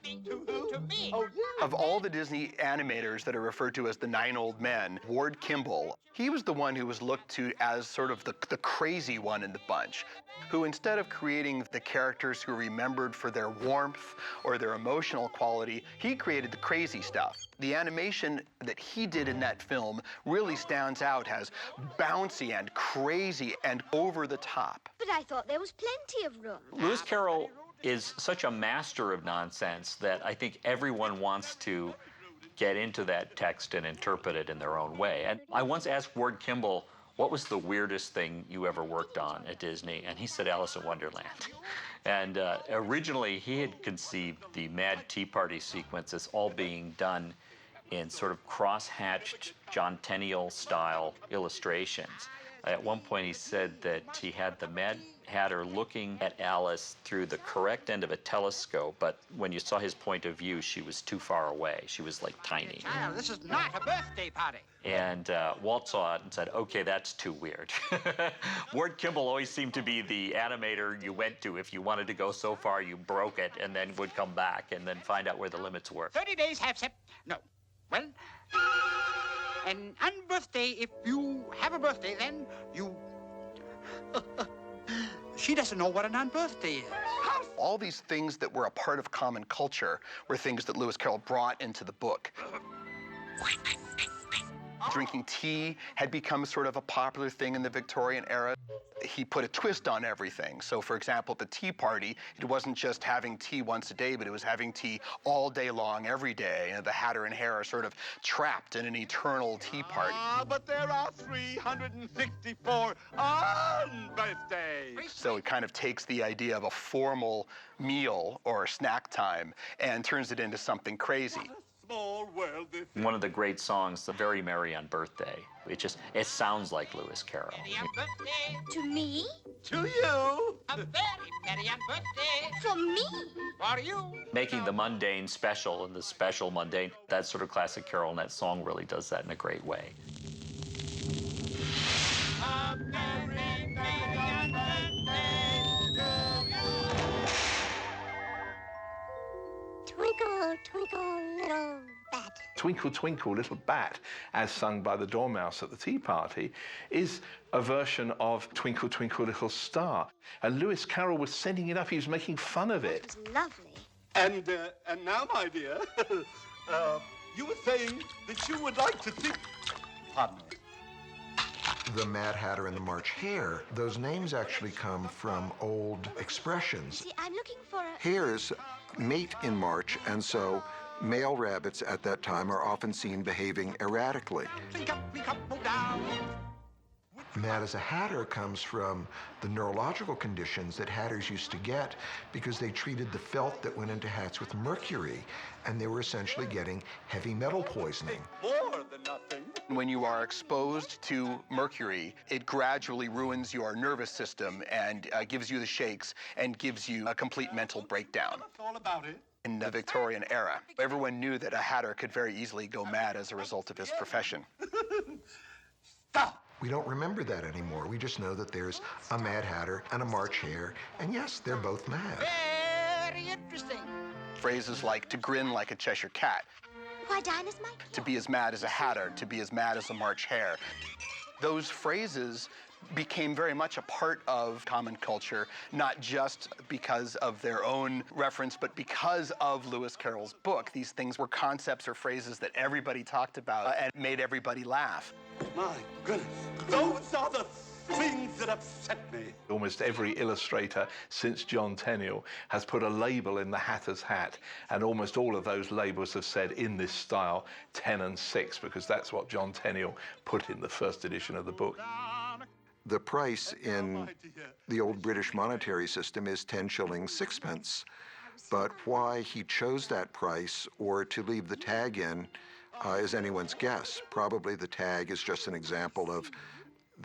Of all the Disney animators that are referred to as the 9 old men, Ward Kimball, he was the one who was looked to as sort of the crazy one in the bunch, who instead of creating the characters who are remembered for their warmth or their emotional quality, he created the crazy stuff. The animation that he did in that film really stands out as bouncy and crazy and over the top.
But I thought there was plenty of room.
Lewis Carroll is such a master of nonsense that I think everyone wants to get into that text and interpret it in their own way. And I once asked Ward Kimball, what was the weirdest thing you ever worked on at Disney? And he said Alice in Wonderland. And originally he had conceived the Mad Tea Party sequence as all being done in sort of cross-hatched John Tenniel style illustrations. At one point he said that he had the Mad Hatter looking at Alice through the correct end of a telescope, but when you saw his point of view, she was too far away. She was like tiny.
Child, this is not a birthday party.
And Walt saw it and said, okay, that's too weird. Ward Kimball always seemed to be the animator you went to. If you wanted to go so far, you broke it and then would come back and then find out where the limits were.
30 days have no. Well, an unbirthday, if you have a birthday, then you... She doesn't know what an unbirthday is.
All these things that were a part of common culture were things that Lewis Carroll brought into the book. Drinking tea had become sort of a popular thing in the Victorian era. He put a twist on everything. So, for example, at the Tea Party, it wasn't just having tea once a day, but it was having tea all day long, every day. And the Hatter and Hare are sort of trapped in an eternal tea party.
But there are 364 unbirthdays.
So it kind of takes the idea of a formal meal or snack time and turns it into something crazy.
Small world this
One of the great songs, The Very Merry on Birthday. It sounds like Lewis Carroll.
To me?
to you.
A very merry birthday.
From me?
for you.
Making the mundane special and the special mundane, that sort of classic carol and that song really does that in a great way.
A very, very birthday to you.
Twinkle, twinkle, little bat.
Twinkle, Twinkle, Little Bat, as sung by the Dormouse at the tea party, is a version of Twinkle, Twinkle, Little Star. And Lewis Carroll was sending it up. He was making fun of it.
It's lovely.
And now, my dear, you were saying that you would like to see... Pardon me.
The Mad Hatter and the March Hare, those names actually come from old expressions.
See, I'm looking for a...
Hares mate in March, and so male rabbits at that time are often seen behaving erratically. Mad as a Hatter comes from the neurological conditions that hatters used to get because they treated the felt that went into hats with mercury, and they were essentially getting heavy metal poisoning.
More than nothing.
When you are exposed to mercury, it gradually ruins your nervous system and gives you the shakes and gives you a complete mental breakdown.
It's all about it.
In the Victorian era, everyone knew that a hatter could very easily go mad as a result of his profession.
Stop.
We don't remember that anymore. We just know that there's a Mad Hatter and a March Hare, and yes, they're both mad.
Very interesting.
Phrases like to grin like a Cheshire cat,
Why, Dinah's my
to be as mad as a hatter, to be as mad as a March Hare. Those phrases became very much a part of common culture, not just because of their own reference, but because of Lewis Carroll's book. These things were concepts or phrases that everybody talked about and made everybody laugh.
My goodness. Those are the things that upset me.
Almost every illustrator since John Tenniel has put a label in the Hatter's hat, and almost all of those labels have said in this style 10 and 6, because that's what John Tenniel put in the first edition of the book.
The price in the old British monetary system is 10 shillings 6pence. But why he chose that price or to leave the tag in is anyone's guess. Probably the tag is just an example of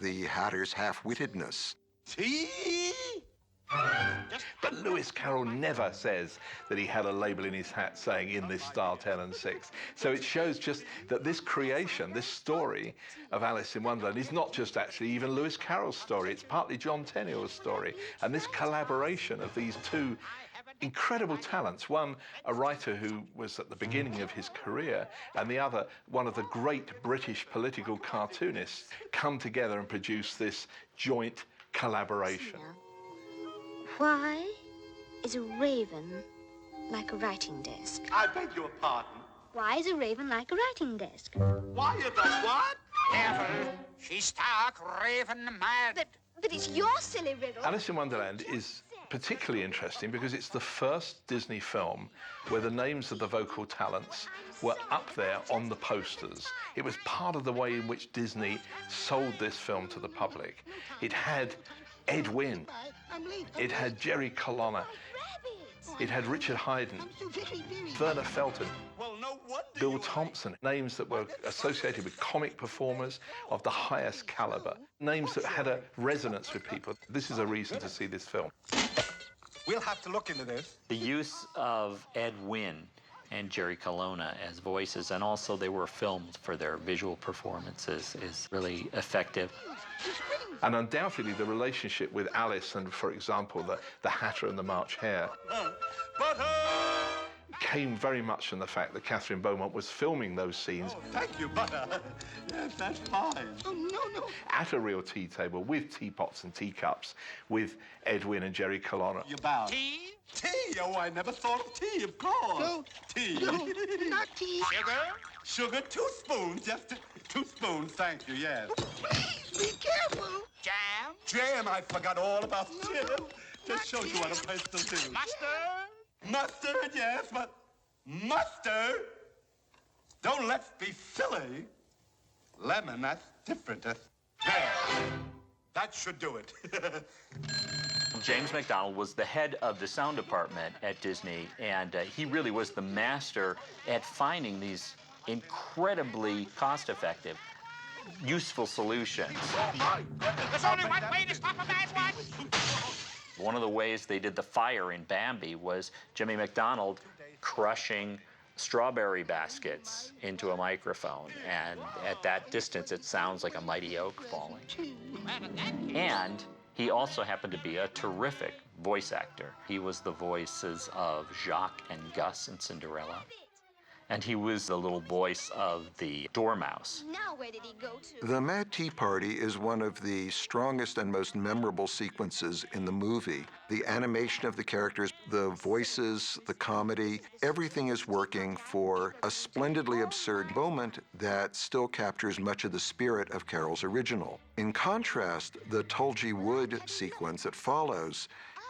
the Hatter's half-wittedness.
Tea?
But Lewis Carroll never says that he had a label in his hat saying in this style 10 and 6. So it shows just that this creation, this story of Alice in Wonderland is not just actually even Lewis Carroll's story, it's partly John Tenniel's story. And this collaboration of these two incredible talents, one a writer who was at the beginning of his career, and the other one of the great British political cartoonists, come together and produce this joint collaboration.
Why is a raven like a writing desk?
I beg your pardon.
Why is a raven like a writing desk?
Why is that what?
Careful. She's stark raven mad.
But it's your silly riddle.
Alice in Wonderland is particularly interesting because it's the first Disney film where the names of the vocal talents were up there on the posters. It was part of the way in which Disney sold this film to the public. It had Ed Wynn, it had Jerry Colonna, it had Richard Haydn, Verna Felton, Bill Thompson, names that were associated with comic performers of the highest caliber, names that had a resonance with people. This is a reason to see this film.
We'll have to look into this.
The use of Ed Wynn and Jerry Colonna as voices, and also they were filmed for their visual performances, is really effective.
And undoubtedly the relationship with Alice and, for example, the Hatter and the March Hare came very much from the fact that Catherine Beaumont was filming those scenes.
Oh, thank you, Butter. Yes, that's fine.
Oh, no.
At a real tea table with teapots and teacups with Ed Wynn and Jerry Colonna.
You bow.
Tea?
Tea? Oh, I never thought of tea, of course.
No.
Tea.
No, not tea.
Sugar?
Sugar, 2 spoons. Just 2 spoons, thank you, yes.
Please, be careful.
Jam?
Jam, I forgot all about jam. Just shows you what a place to do.
Mustard?
Mustard, yes, but mustard? Don't let's be silly. Lemon, that's different. There. That should do it.
James MacDonald was the head of the sound department at Disney, and he really was the master at finding these incredibly cost-effective, useful solutions.
Oh, my goodness. There's only one way to stop a bad one.
One of the ways they did the fire in Bambi was Jimmy MacDonald crushing strawberry baskets into a microphone, and at that distance it sounds like a mighty oak falling. And he also happened to be a terrific voice actor. He was the voices of Jacques and Gus in Cinderella, and he was the little voice of the Dormouse.
Now where did he go to?
The Mad Tea Party is one of the strongest and most memorable sequences in the movie. The animation of the characters, the voices, the comedy, everything is working for a splendidly absurd moment that still captures much of the spirit of Carol's original. In contrast, the Tulgey Wood sequence that follows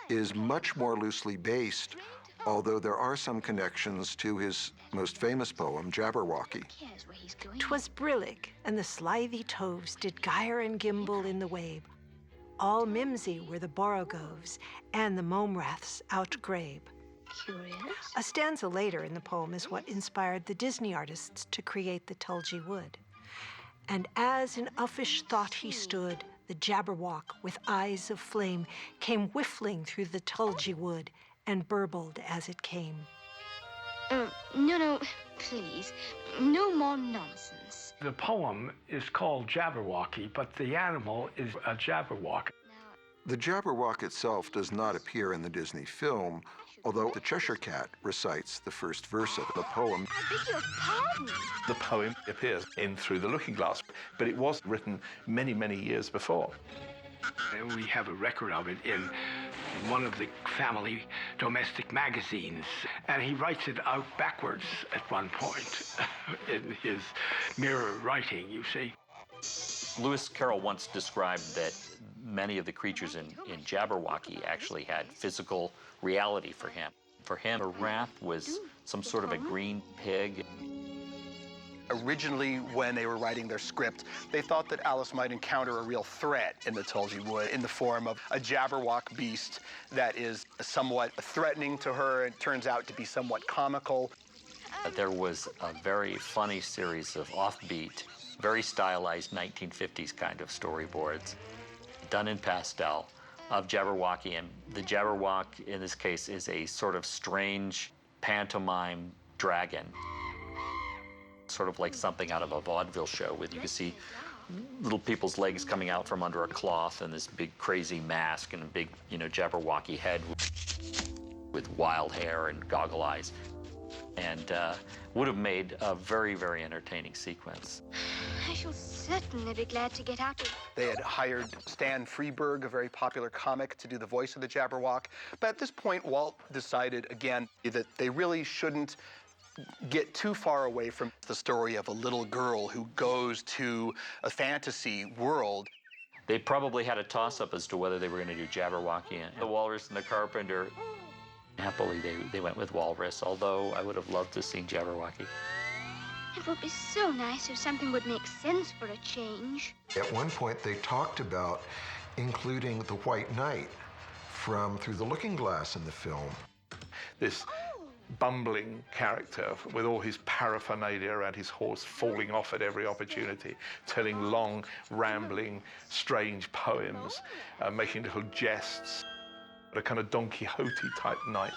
is much more loosely based, although there are some connections to his most famous poem, Jabberwocky.
'Twas brillig, and the slithy toves did gyre and gimble in the wabe. All mimsy were the borogoves, and the momraths outgrabe.
Curious.
A stanza later in the poem is what inspired the Disney artists to create the Tulgey Wood. And as in uffish thought he stood, the Jabberwock with eyes of flame came whiffling through the Tulgey Wood and burbled as it came.
No, please. No more nonsense.
The poem is called Jabberwocky, but the animal is a Jabberwock.
The Jabberwock itself does not appear in the Disney film, although the Cheshire Cat recites the first verse of the poem.
I beg your pardon.
The poem appears in Through the Looking Glass, but it was written many, many years before.
And we have a record of it in one of the family domestic magazines, and he writes it out backwards at one point in his mirror writing, you see.
Lewis Carroll once described that many of the creatures in Jabberwocky actually had physical reality for him. For him, a rat was some sort of a green pig.
Originally, when they were writing their script, they thought that Alice might encounter a real threat in the Tulgey Wood in the form of a Jabberwock beast that is somewhat threatening to her and turns out to be somewhat comical.
There was a very funny series of offbeat, very stylized 1950s kind of storyboards done in pastel of Jabberwocky, and the Jabberwock in this case is a sort of strange pantomime dragon, sort of like something out of a vaudeville show, with you can see little people's legs coming out from under a cloth and this big crazy mask and a big, Jabberwocky head with wild hair and goggle eyes, and would have made a very, very entertaining sequence.
I shall certainly be glad to get out of...
They had hired Stan Freberg, a very popular comic, to do the voice of the Jabberwock. But at this point, Walt decided again that they really shouldn't get too far away from the story of a little girl who goes to a fantasy world.
They probably had a toss-up as to whether they were going to do Jabberwocky and the Walrus and the Carpenter. Happily, they went with Walrus, although I would have loved to see Jabberwocky.
It would be so nice if something would make sense for a change.
At one point, they talked about including the White Knight from Through the Looking Glass in the film.
This bumbling character with all his paraphernalia around his horse falling off at every opportunity, telling long, rambling, strange poems, making little jests, a kind of Don Quixote type knight.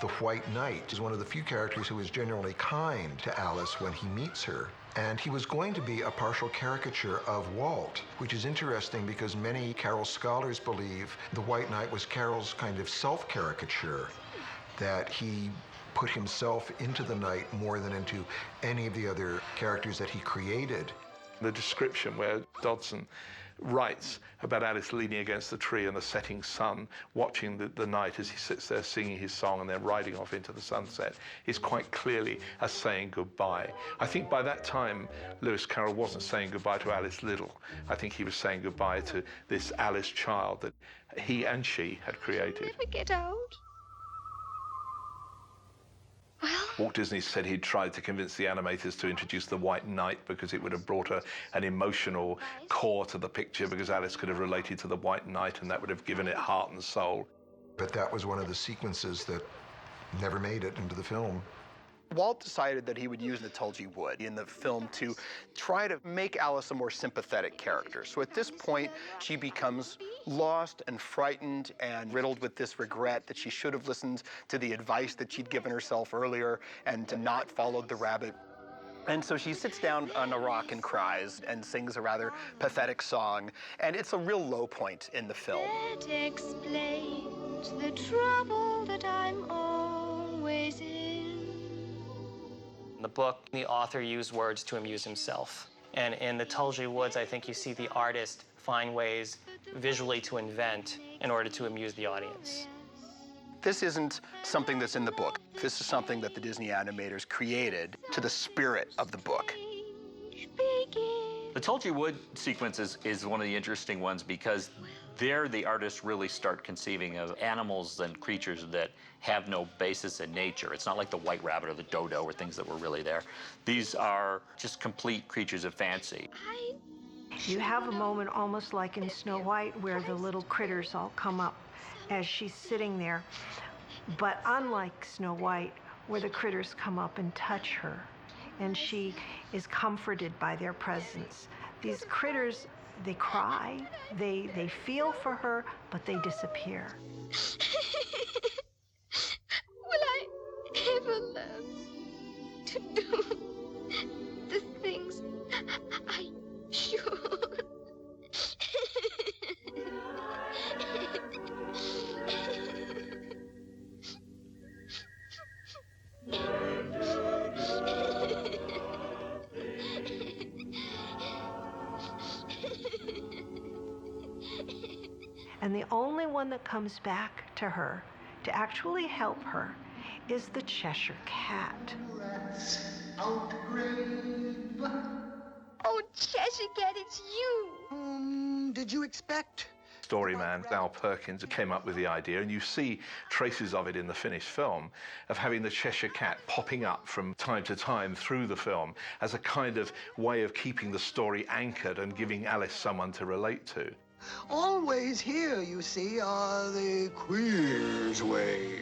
The White Knight is one of the few characters who is genuinely kind to Alice when he meets her. And he was going to be a partial caricature of Walt, which is interesting because many Carroll scholars believe the White Knight was Carroll's kind of self-caricature, that he put himself into the knight more than into any of the other characters that he created.
The description where Dodson writes about Alice leaning against the tree in the setting sun, watching the night as he sits there singing his song and then riding off into the sunset, is quite clearly a saying goodbye. I think by that time, Lewis Carroll wasn't saying goodbye to Alice Liddell. I think he was saying goodbye to this Alice child that he and she had created.
Let me get out.
Walt Disney said he'd tried to convince the animators to introduce the White Knight because it would have brought an emotional core to the picture, because Alice could have related to the White Knight and that would have given it heart and soul.
But that was one of the sequences that never made it into the film.
Walt decided that he would use the Tulgey Wood in the film to try to make Alice a more sympathetic character. So at this point, she becomes lost and frightened and riddled with this regret that she should have listened to the advice that she'd given herself earlier and to not followed the rabbit. And so she sits down on a rock and cries and sings a rather pathetic song. And it's a real low point in the film.
That explains the trouble that I'm always in.
In the book, the author used words to amuse himself. And in the Tulgey Woods, I think you see the artist find ways visually to invent in order to amuse the audience.
This isn't something that's in the book. This is something that the Disney animators created to the spirit of the book.
The Tulgey Wood sequence is one of the interesting ones because there the artists really start conceiving of animals and creatures that have no basis in nature. It's not like the white rabbit or the dodo or things that were really there. These are just complete creatures of fancy.
You have a moment almost like in Snow White where the little critters all come up as she's sitting there. But unlike Snow White, where the critters come up and touch her, and she is comforted by their presence. These critters, they cry, they feel for her, but they disappear.
Will I ever learn to do the things I should?
And the only one that comes back to her to actually help her is the Cheshire Cat.
Oh, Cheshire Cat, it's you!
Did you expect?
Storyman Al Perkins came up with the idea, and you see traces of it in the finished film, of having the Cheshire Cat popping up from time to time through the film as a kind of way of keeping the story anchored and giving Alice someone to relate to.
Always here, you see, are the queers way.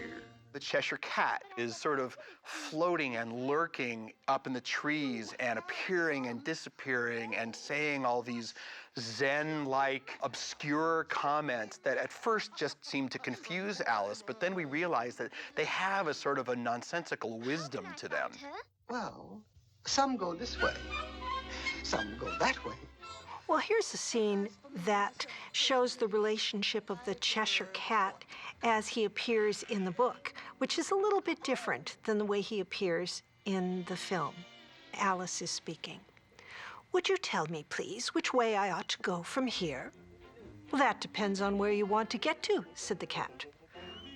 The Cheshire Cat is sort of floating and lurking up in the trees and appearing and disappearing and saying all these Zen-like, obscure comments that at first just seem to confuse Alice, but then we realize that they have a sort of a nonsensical wisdom to them.
Well, some go this way, some go that way.
Well, here's a scene that shows the relationship of the Cheshire Cat as he appears in the book, which is a little bit different than the way he appears in the film. Alice is speaking. Would you tell me, please, which way I ought to go from here? Well, that depends on where you want to get to, said the cat.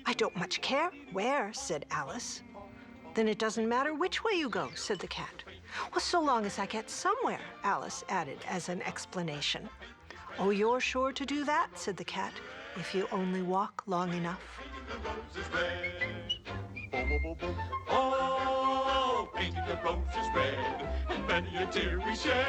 I don't much care where, said Alice. Then it doesn't matter which way you go, said the cat. Well, so long as I get somewhere, Alice added as an explanation. Oh, you're sure to do that, said the cat, if you only walk long enough.
Oh, painting the roses red, and many a tear we shed,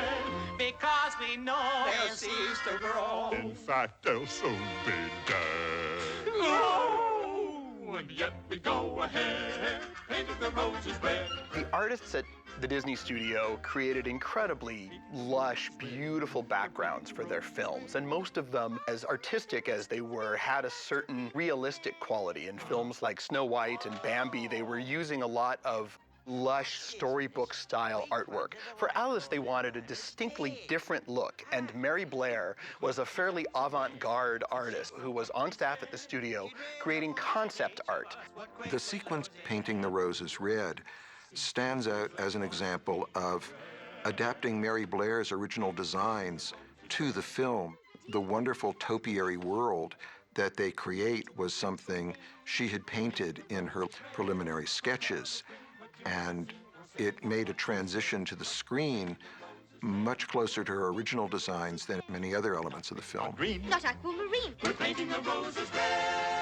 because we know they'll cease to grow. In fact, they'll soon be dead. Oh, and yet we go ahead, painting the roses red.
The artists at the Disney studio created incredibly lush, beautiful backgrounds for their films, and most of them, as artistic as they were, had a certain realistic quality. In films like Snow White and Bambi, they were using a lot of lush storybook-style artwork. For Alice, they wanted a distinctly different look, and Mary Blair was a fairly avant-garde artist who was on staff at the studio creating concept art.
The sequence painting the roses red stands out as an example of adapting Mary Blair's original designs to the film. The wonderful topiary world that they create was something she had painted in her preliminary sketches, and it made a transition to the screen much closer to her original designs than many other elements of the film.
Not aquamarine.
We're painting the roses red.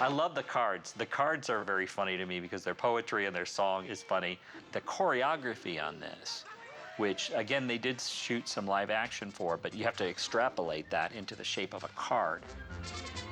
I love the cards. The cards are very funny to me because their poetry and their song is funny. The choreography on this, which again they did shoot some live action for, but you have to extrapolate that into the shape of a card.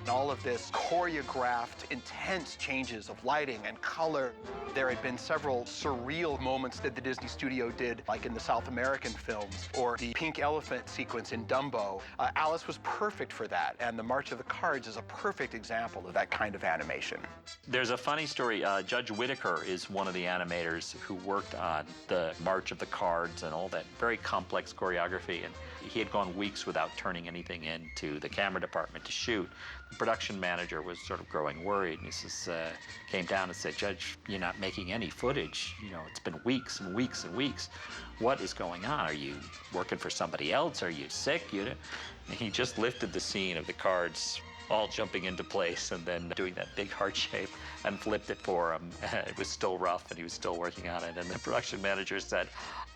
All of this choreographed, intense changes of lighting and color. There had been several surreal moments that the Disney studio did, like in the South American films, or the pink elephant sequence in Dumbo. Alice was perfect for that, and the March of the Cards is a perfect example of that kind of animation.
There's a funny story. Judge Whittaker is one of the animators who worked on the March of the Cards and all that very complex choreography, and he had gone weeks without turning anything in to the camera department to shoot. The production manager was sort of growing worried, and he says, came down and said, "Judge, you're not making any footage. You know, it's been weeks and weeks and weeks. What is going on? Are you working for somebody else? Are you sick?" You know? And he just lifted the scene of the cards all jumping into place and then doing that big heart shape and flipped it for him. It was still rough and he was still working on it. And the production manager said,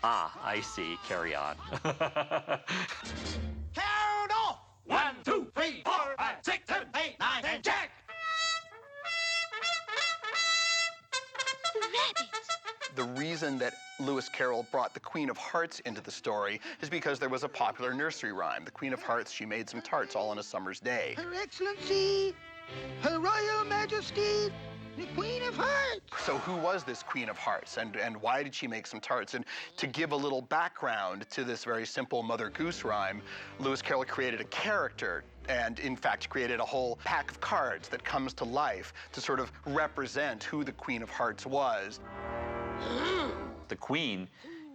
"Ah, I see, carry on."
Count off! 1, 2, 3, 4, 5, 6, 7, 8, 9, and Jack!
The reason that Lewis Carroll brought the Queen of Hearts into the story is because there was a popular nursery rhyme. The Queen of Hearts, she made some tarts all on a summer's day.
Her Excellency, Her Royal Majesty, the Queen of Hearts.
So who was this Queen of Hearts, and why did she make some tarts? And to give a little background to this very simple Mother Goose rhyme, Lewis Carroll created a character and, in fact, created a whole pack of cards that comes to life to sort of represent who the Queen of Hearts was.
The Queen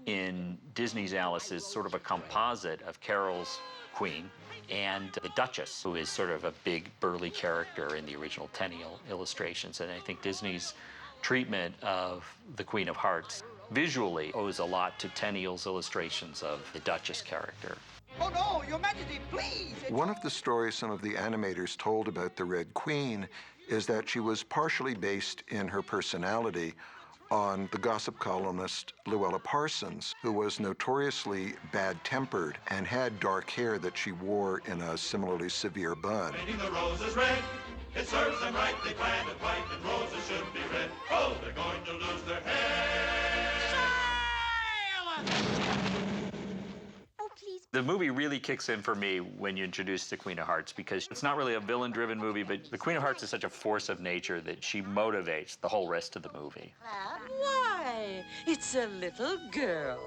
in Disney's Alice is sort of a composite of Carroll's Queen and the Duchess, who is sort of a big, burly character in the original Tenniel illustrations. And I think Disney's treatment of the Queen of Hearts visually owes a lot to Tenniel's illustrations of the Duchess character.
Oh, no, Your Majesty, please!
One of the stories some of the animators told about the Red Queen is that she was partially based in her personality on the gossip columnist Luella Parsons, who was notoriously bad-tempered and had dark hair that she wore in a similarly severe bun.
Painting the roses red, it serves them right. They planted white and roses should be red. Oh, they're going to lose their head. Silence!
The movie really kicks in for me when you introduce the Queen of Hearts, because it's not really a villain-driven movie, but the Queen of Hearts is such a force of nature that she motivates the whole rest of the movie.
Why, it's a little girl.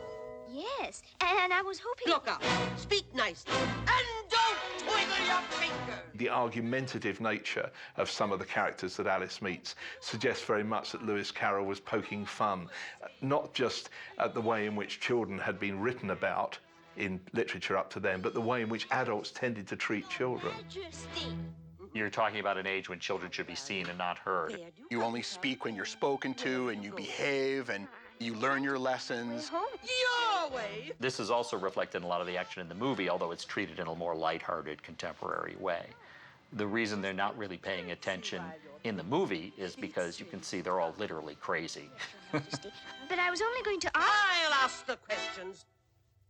Yes, and I was hoping...
Look up, speak nicely, and don't twiddle your finger.
The argumentative nature of some of the characters that Alice meets suggests very much that Lewis Carroll was poking fun, not just at the way in which children had been written about in literature up to then, but the way in which adults tended to treat children.
You're talking about an age when children should be seen and not heard.
You only speak when you're spoken to, and you behave, and you learn your lessons.
Your way.
This is also reflected in a lot of the action in the movie, although it's treated in a more lighthearted, contemporary way. The reason they're not really paying attention in the movie is because you can see they're all literally crazy.
But I was only going to ask...
I'll ask the questions.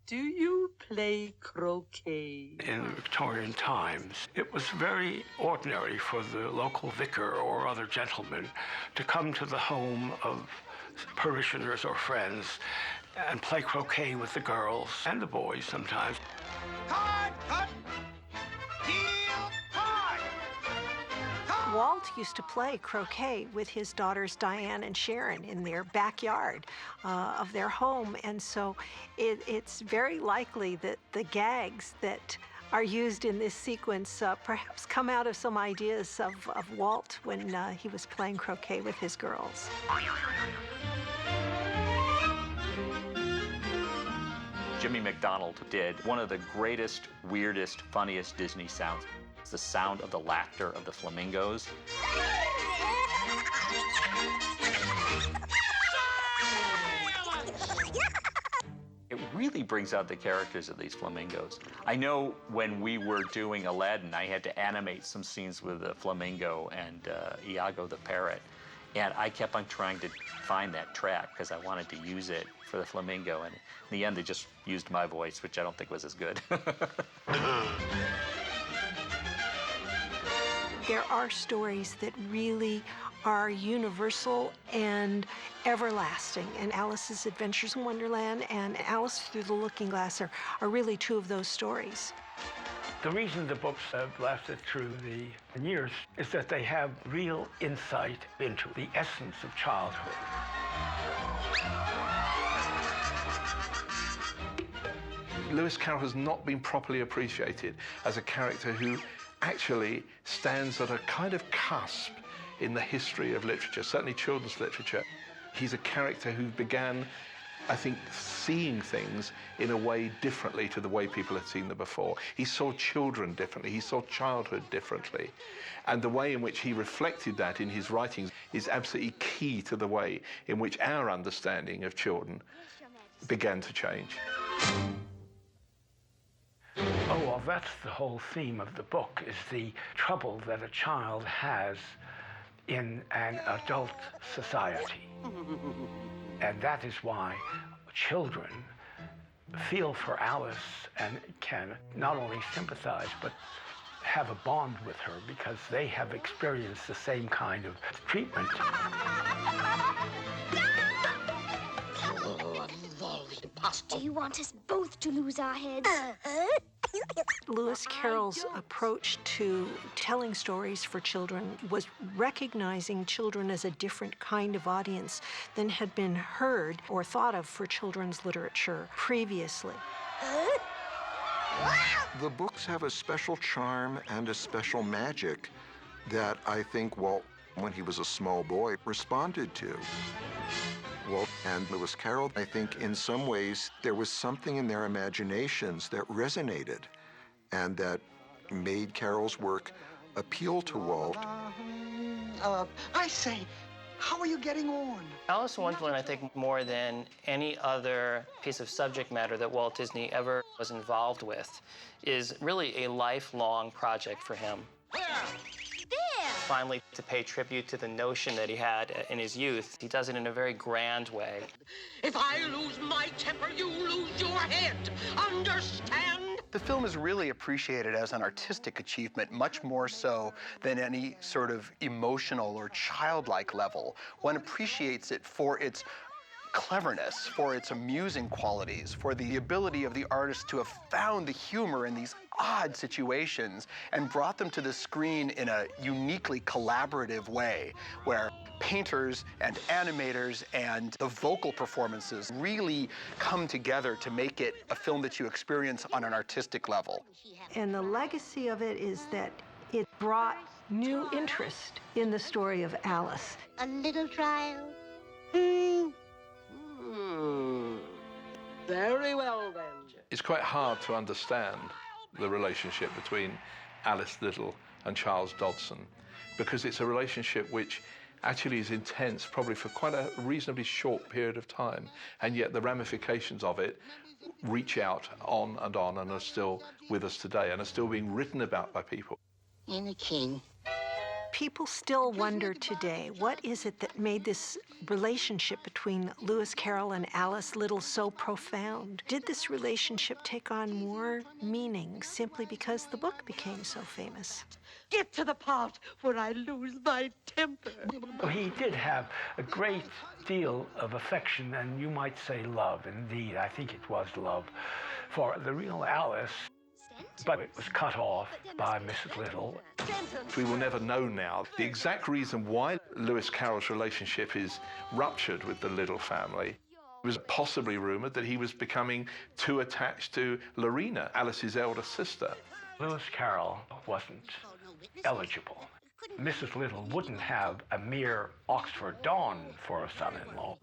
Do you play croquet?
In Victorian times, it was very ordinary for the local vicar or other gentleman to come to the home of parishioners or friends and play croquet with the girls and the boys sometimes.
Card, cut! Deal, card!
Walt used to play croquet with his daughters Diane and Sharon in their backyard of their home, and so it's very likely that the gags that are used in this sequence perhaps come out of some ideas of Walt when he was playing croquet with his girls.
Jimmy McDonald did one of the greatest, weirdest, funniest Disney sounds. It's the sound of the laughter of the flamingos. It really brings out the characters of these flamingos. I know when we were doing Aladdin, I had to animate some scenes with the flamingo and Iago the parrot. And I kept on trying to find that track because I wanted to use it for the flamingo. And in the end, they just used my voice, which I don't think was as good.
There are stories that really are universal and everlasting, and Alice's Adventures in Wonderland and Alice Through the Looking Glass are really two of those stories.
The reason the books have lasted through the years is that they have real insight into the essence of childhood.
Lewis Carroll has not been properly appreciated as a character who actually stands at a kind of cusp in the history of literature, certainly children's literature. He's a character who began, I think, seeing things in a way differently to the way people had seen them before. He saw children differently, he saw childhood differently. And the way in which he reflected that in his writings is absolutely key to the way in which our understanding of children began to change.
Oh, well, that's the whole theme of the book, is the trouble that a child has in an adult society. And that is why children feel for Alice and can not only sympathize, but have a bond with her because they have experienced the same kind of treatment.
Do you want us both to lose our heads?
Lewis Carroll's approach to telling stories for children was recognizing children as a different kind of audience than had been heard or thought of for children's literature previously.
The books have a special charm and a special magic that I think Walt, when he was a small boy, responded to. Walt and Lewis Carroll, I think in some ways there was something in their imaginations that resonated and that made Carroll's work appeal to Walt.
I say, how are you getting on?
Alice in Wonderland, I think, more than any other piece of subject matter that Walt Disney ever was involved with, is really a lifelong project for him. Finally, to pay tribute to the notion that he had in his youth, he does it in a very grand way.
If I lose my temper, you lose your head. Understand?
The film is really appreciated as an artistic achievement, much more so than any sort of emotional or childlike level. One appreciates it for its cleverness, for its amusing qualities, for the ability of the artist to have found the humor in these odd situations and brought them to the screen in a uniquely collaborative way, where painters and animators and the vocal performances really come together to make it a film that you experience on an artistic level.
And the legacy of it is that it brought new interest in the story of Alice.
A little trial.
Very well, then.
It's quite hard to understand the relationship between Alice Liddell and Charles Dodson because it's a relationship which actually is intense, probably for quite a reasonably short period of time, and yet the ramifications of it reach out on and are still with us today and are still being written about by people.
And a king.
People still wonder today, what is it that made this relationship between Lewis Carroll and Alice Liddell so profound? Did this relationship take on more meaning simply because the book became so famous?
Get to the part where I lose my temper.
He did have a great deal of affection, and you might say love. Indeed, I think it was love for the real Alice. But it was cut off by Mrs. Liddell.
We will never know now the exact reason why Lewis Carroll's relationship is ruptured with the Liddell family. It was possibly rumored that he was becoming too attached to Lorena, Alice's elder sister.
Lewis Carroll wasn't eligible. Mrs. Liddell wouldn't have a mere Oxford Don for a son-in-law.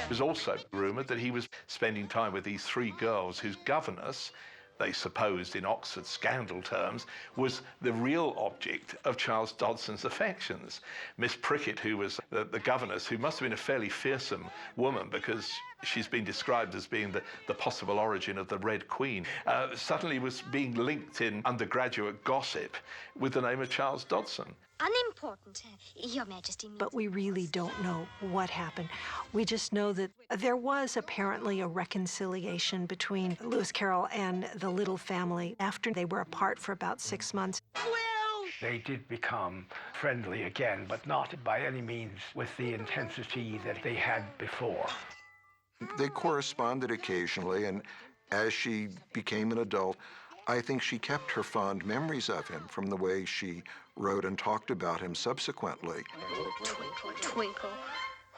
It was also rumored that he was spending time with these three girls whose governess, they supposed in Oxford scandal terms, was the real object of Charles Dodson's affections. Miss Prickett, who was the governess, who must have been a fairly fearsome woman because she's been described as being the possible origin of the Red Queen, suddenly was being linked in undergraduate gossip with the name of Charles Dodson.
Unimportant, Your Majesty.
But we really don't know what happened. We just know that there was apparently a reconciliation between Lewis Carroll and the Liddell family after they were apart for about 6 months.
They did become friendly again, but not by any means with the intensity that they had before.
They corresponded occasionally, and as she became an adult, I think she kept her fond memories of him from the way she wrote and talked about him subsequently.
Twinkle, twinkle.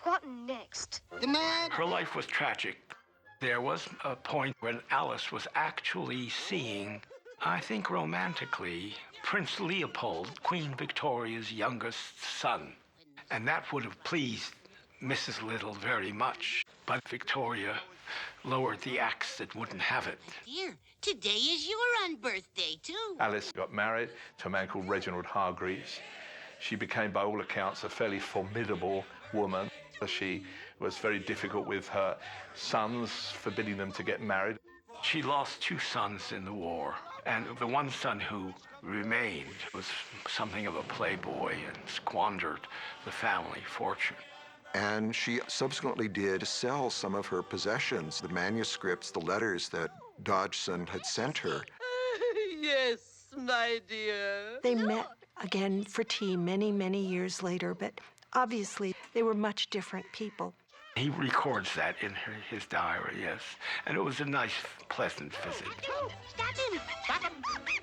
What next?
The man.
Her life was tragic. There was a point when Alice was actually seeing, I think romantically, Prince Leopold, Queen Victoria's youngest son. And that would have pleased Mrs. Little very much. But Victoria lowered the axe that wouldn't have it.
Dear, today is your unbirthday, too.
Alice got married to a man called Reginald Hargreaves. She became, by all accounts, a fairly formidable woman. She was very difficult with her sons, forbidding them to get married.
She lost 2 sons in the war, and the one son who remained was something of a playboy and squandered the family fortune.
And she subsequently did sell some of her possessions, the manuscripts, the letters that Dodgson had sent her.
Yes, my dear.
They met again for tea many, many years later, but obviously they were much different people.
He records that in his diary, yes. And it was a nice, pleasant visit.
Stop him!
Stop him!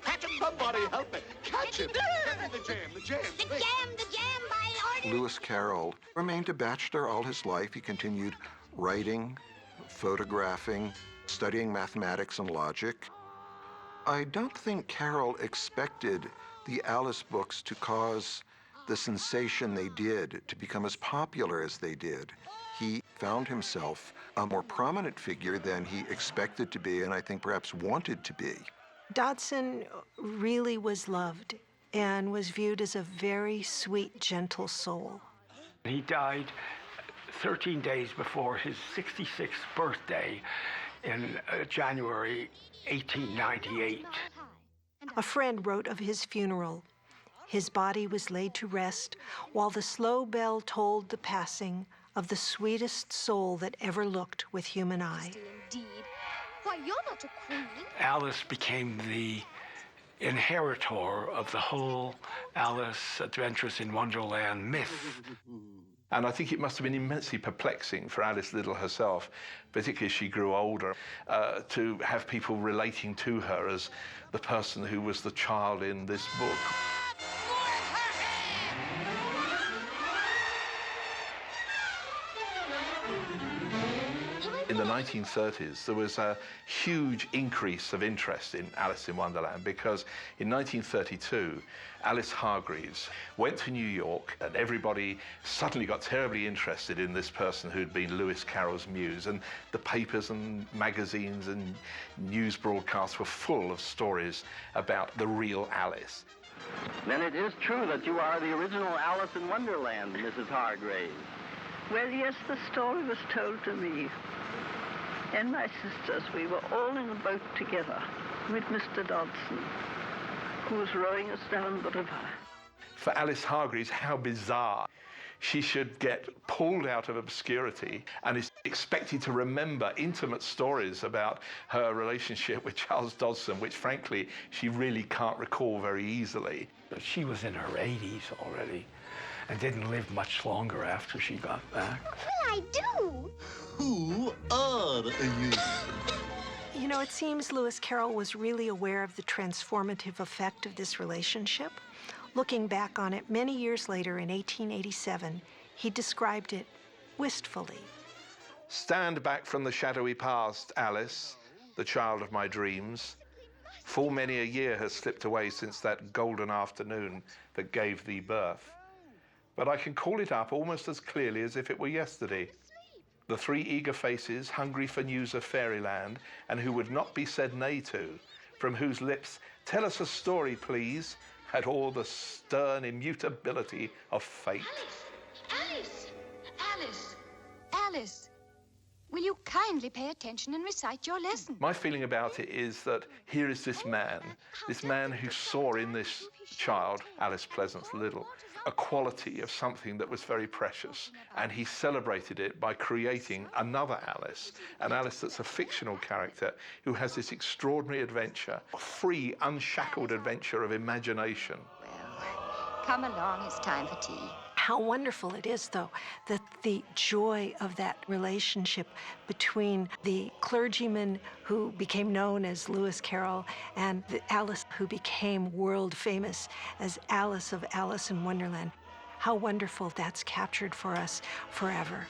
Catch him! Somebody help me! Catch him! Get me the jam! The jam!
The jam by order!
Lewis Carroll remained a bachelor all his life. He continued writing, photographing, studying mathematics and logic. I don't think Carroll expected the Alice books to cause the sensation they did, to become as popular as they did. He found himself a more prominent figure than he expected to be, and I think perhaps wanted to be.
Dodgson really was loved and was viewed as a very sweet, gentle soul.
He died 13 days before his 66th birthday in January 1898.
A friend wrote of his funeral. His body was laid to rest while the slow bell tolled the passing of the sweetest soul that ever looked with human eye.
Indeed. Why, you're not a queen.
Alice became the inheritor of the whole Alice Adventures in Wonderland myth.
And I think it must have been immensely perplexing for Alice Little herself, particularly as she grew older, to have people relating to her as the person who was the child in this book. In the 1930s, there was a huge increase of interest in Alice in Wonderland because in 1932, Alice Hargreaves went to New York and everybody suddenly got terribly interested in this person who'd been Lewis Carroll's muse, and the papers and magazines and news broadcasts were full of stories about the real Alice.
Then it is true that you are the original Alice in Wonderland, Mrs. Hargreaves.
Well, yes, the story was told to me. And my sisters, we were all in a boat together with Mr. Dodgson, who was rowing us down the river.
For Alice Hargreaves, how bizarre. She should get pulled out of obscurity and is expected to remember intimate stories about her relationship with Charles Dodgson, which frankly, she really can't recall very easily.
She was in her 80s already and didn't live much longer after she got back.
Well, I do.
Who are you?
You know, it seems Lewis Carroll was really aware of the transformative effect of this relationship. Looking back on it many years later in 1887, he described it wistfully.
Stand back from the shadowy past, Alice, the child of my dreams. Full many a year has slipped away since that golden afternoon that gave thee birth. But I can call it up almost as clearly as if it were yesterday. The 3 eager faces, hungry for news of fairyland, and who would not be said nay to, from whose lips, tell us a story, please, had all the stern immutability of fate.
Alice! Alice! Alice! Will you kindly pay attention and recite your lesson?
My feeling about it is that here is this man who saw in this child, Alice Pleasance Little, a quality of something that was very precious. And he celebrated it by creating another Alice, an Alice that's a fictional character who has this extraordinary adventure, a free, unshackled adventure of imagination.
Well, come along, it's time for tea.
How wonderful it is, though, that the joy of that relationship between the clergyman who became known as Lewis Carroll and the Alice who became world famous as Alice of Alice in Wonderland, how wonderful that's captured for us forever.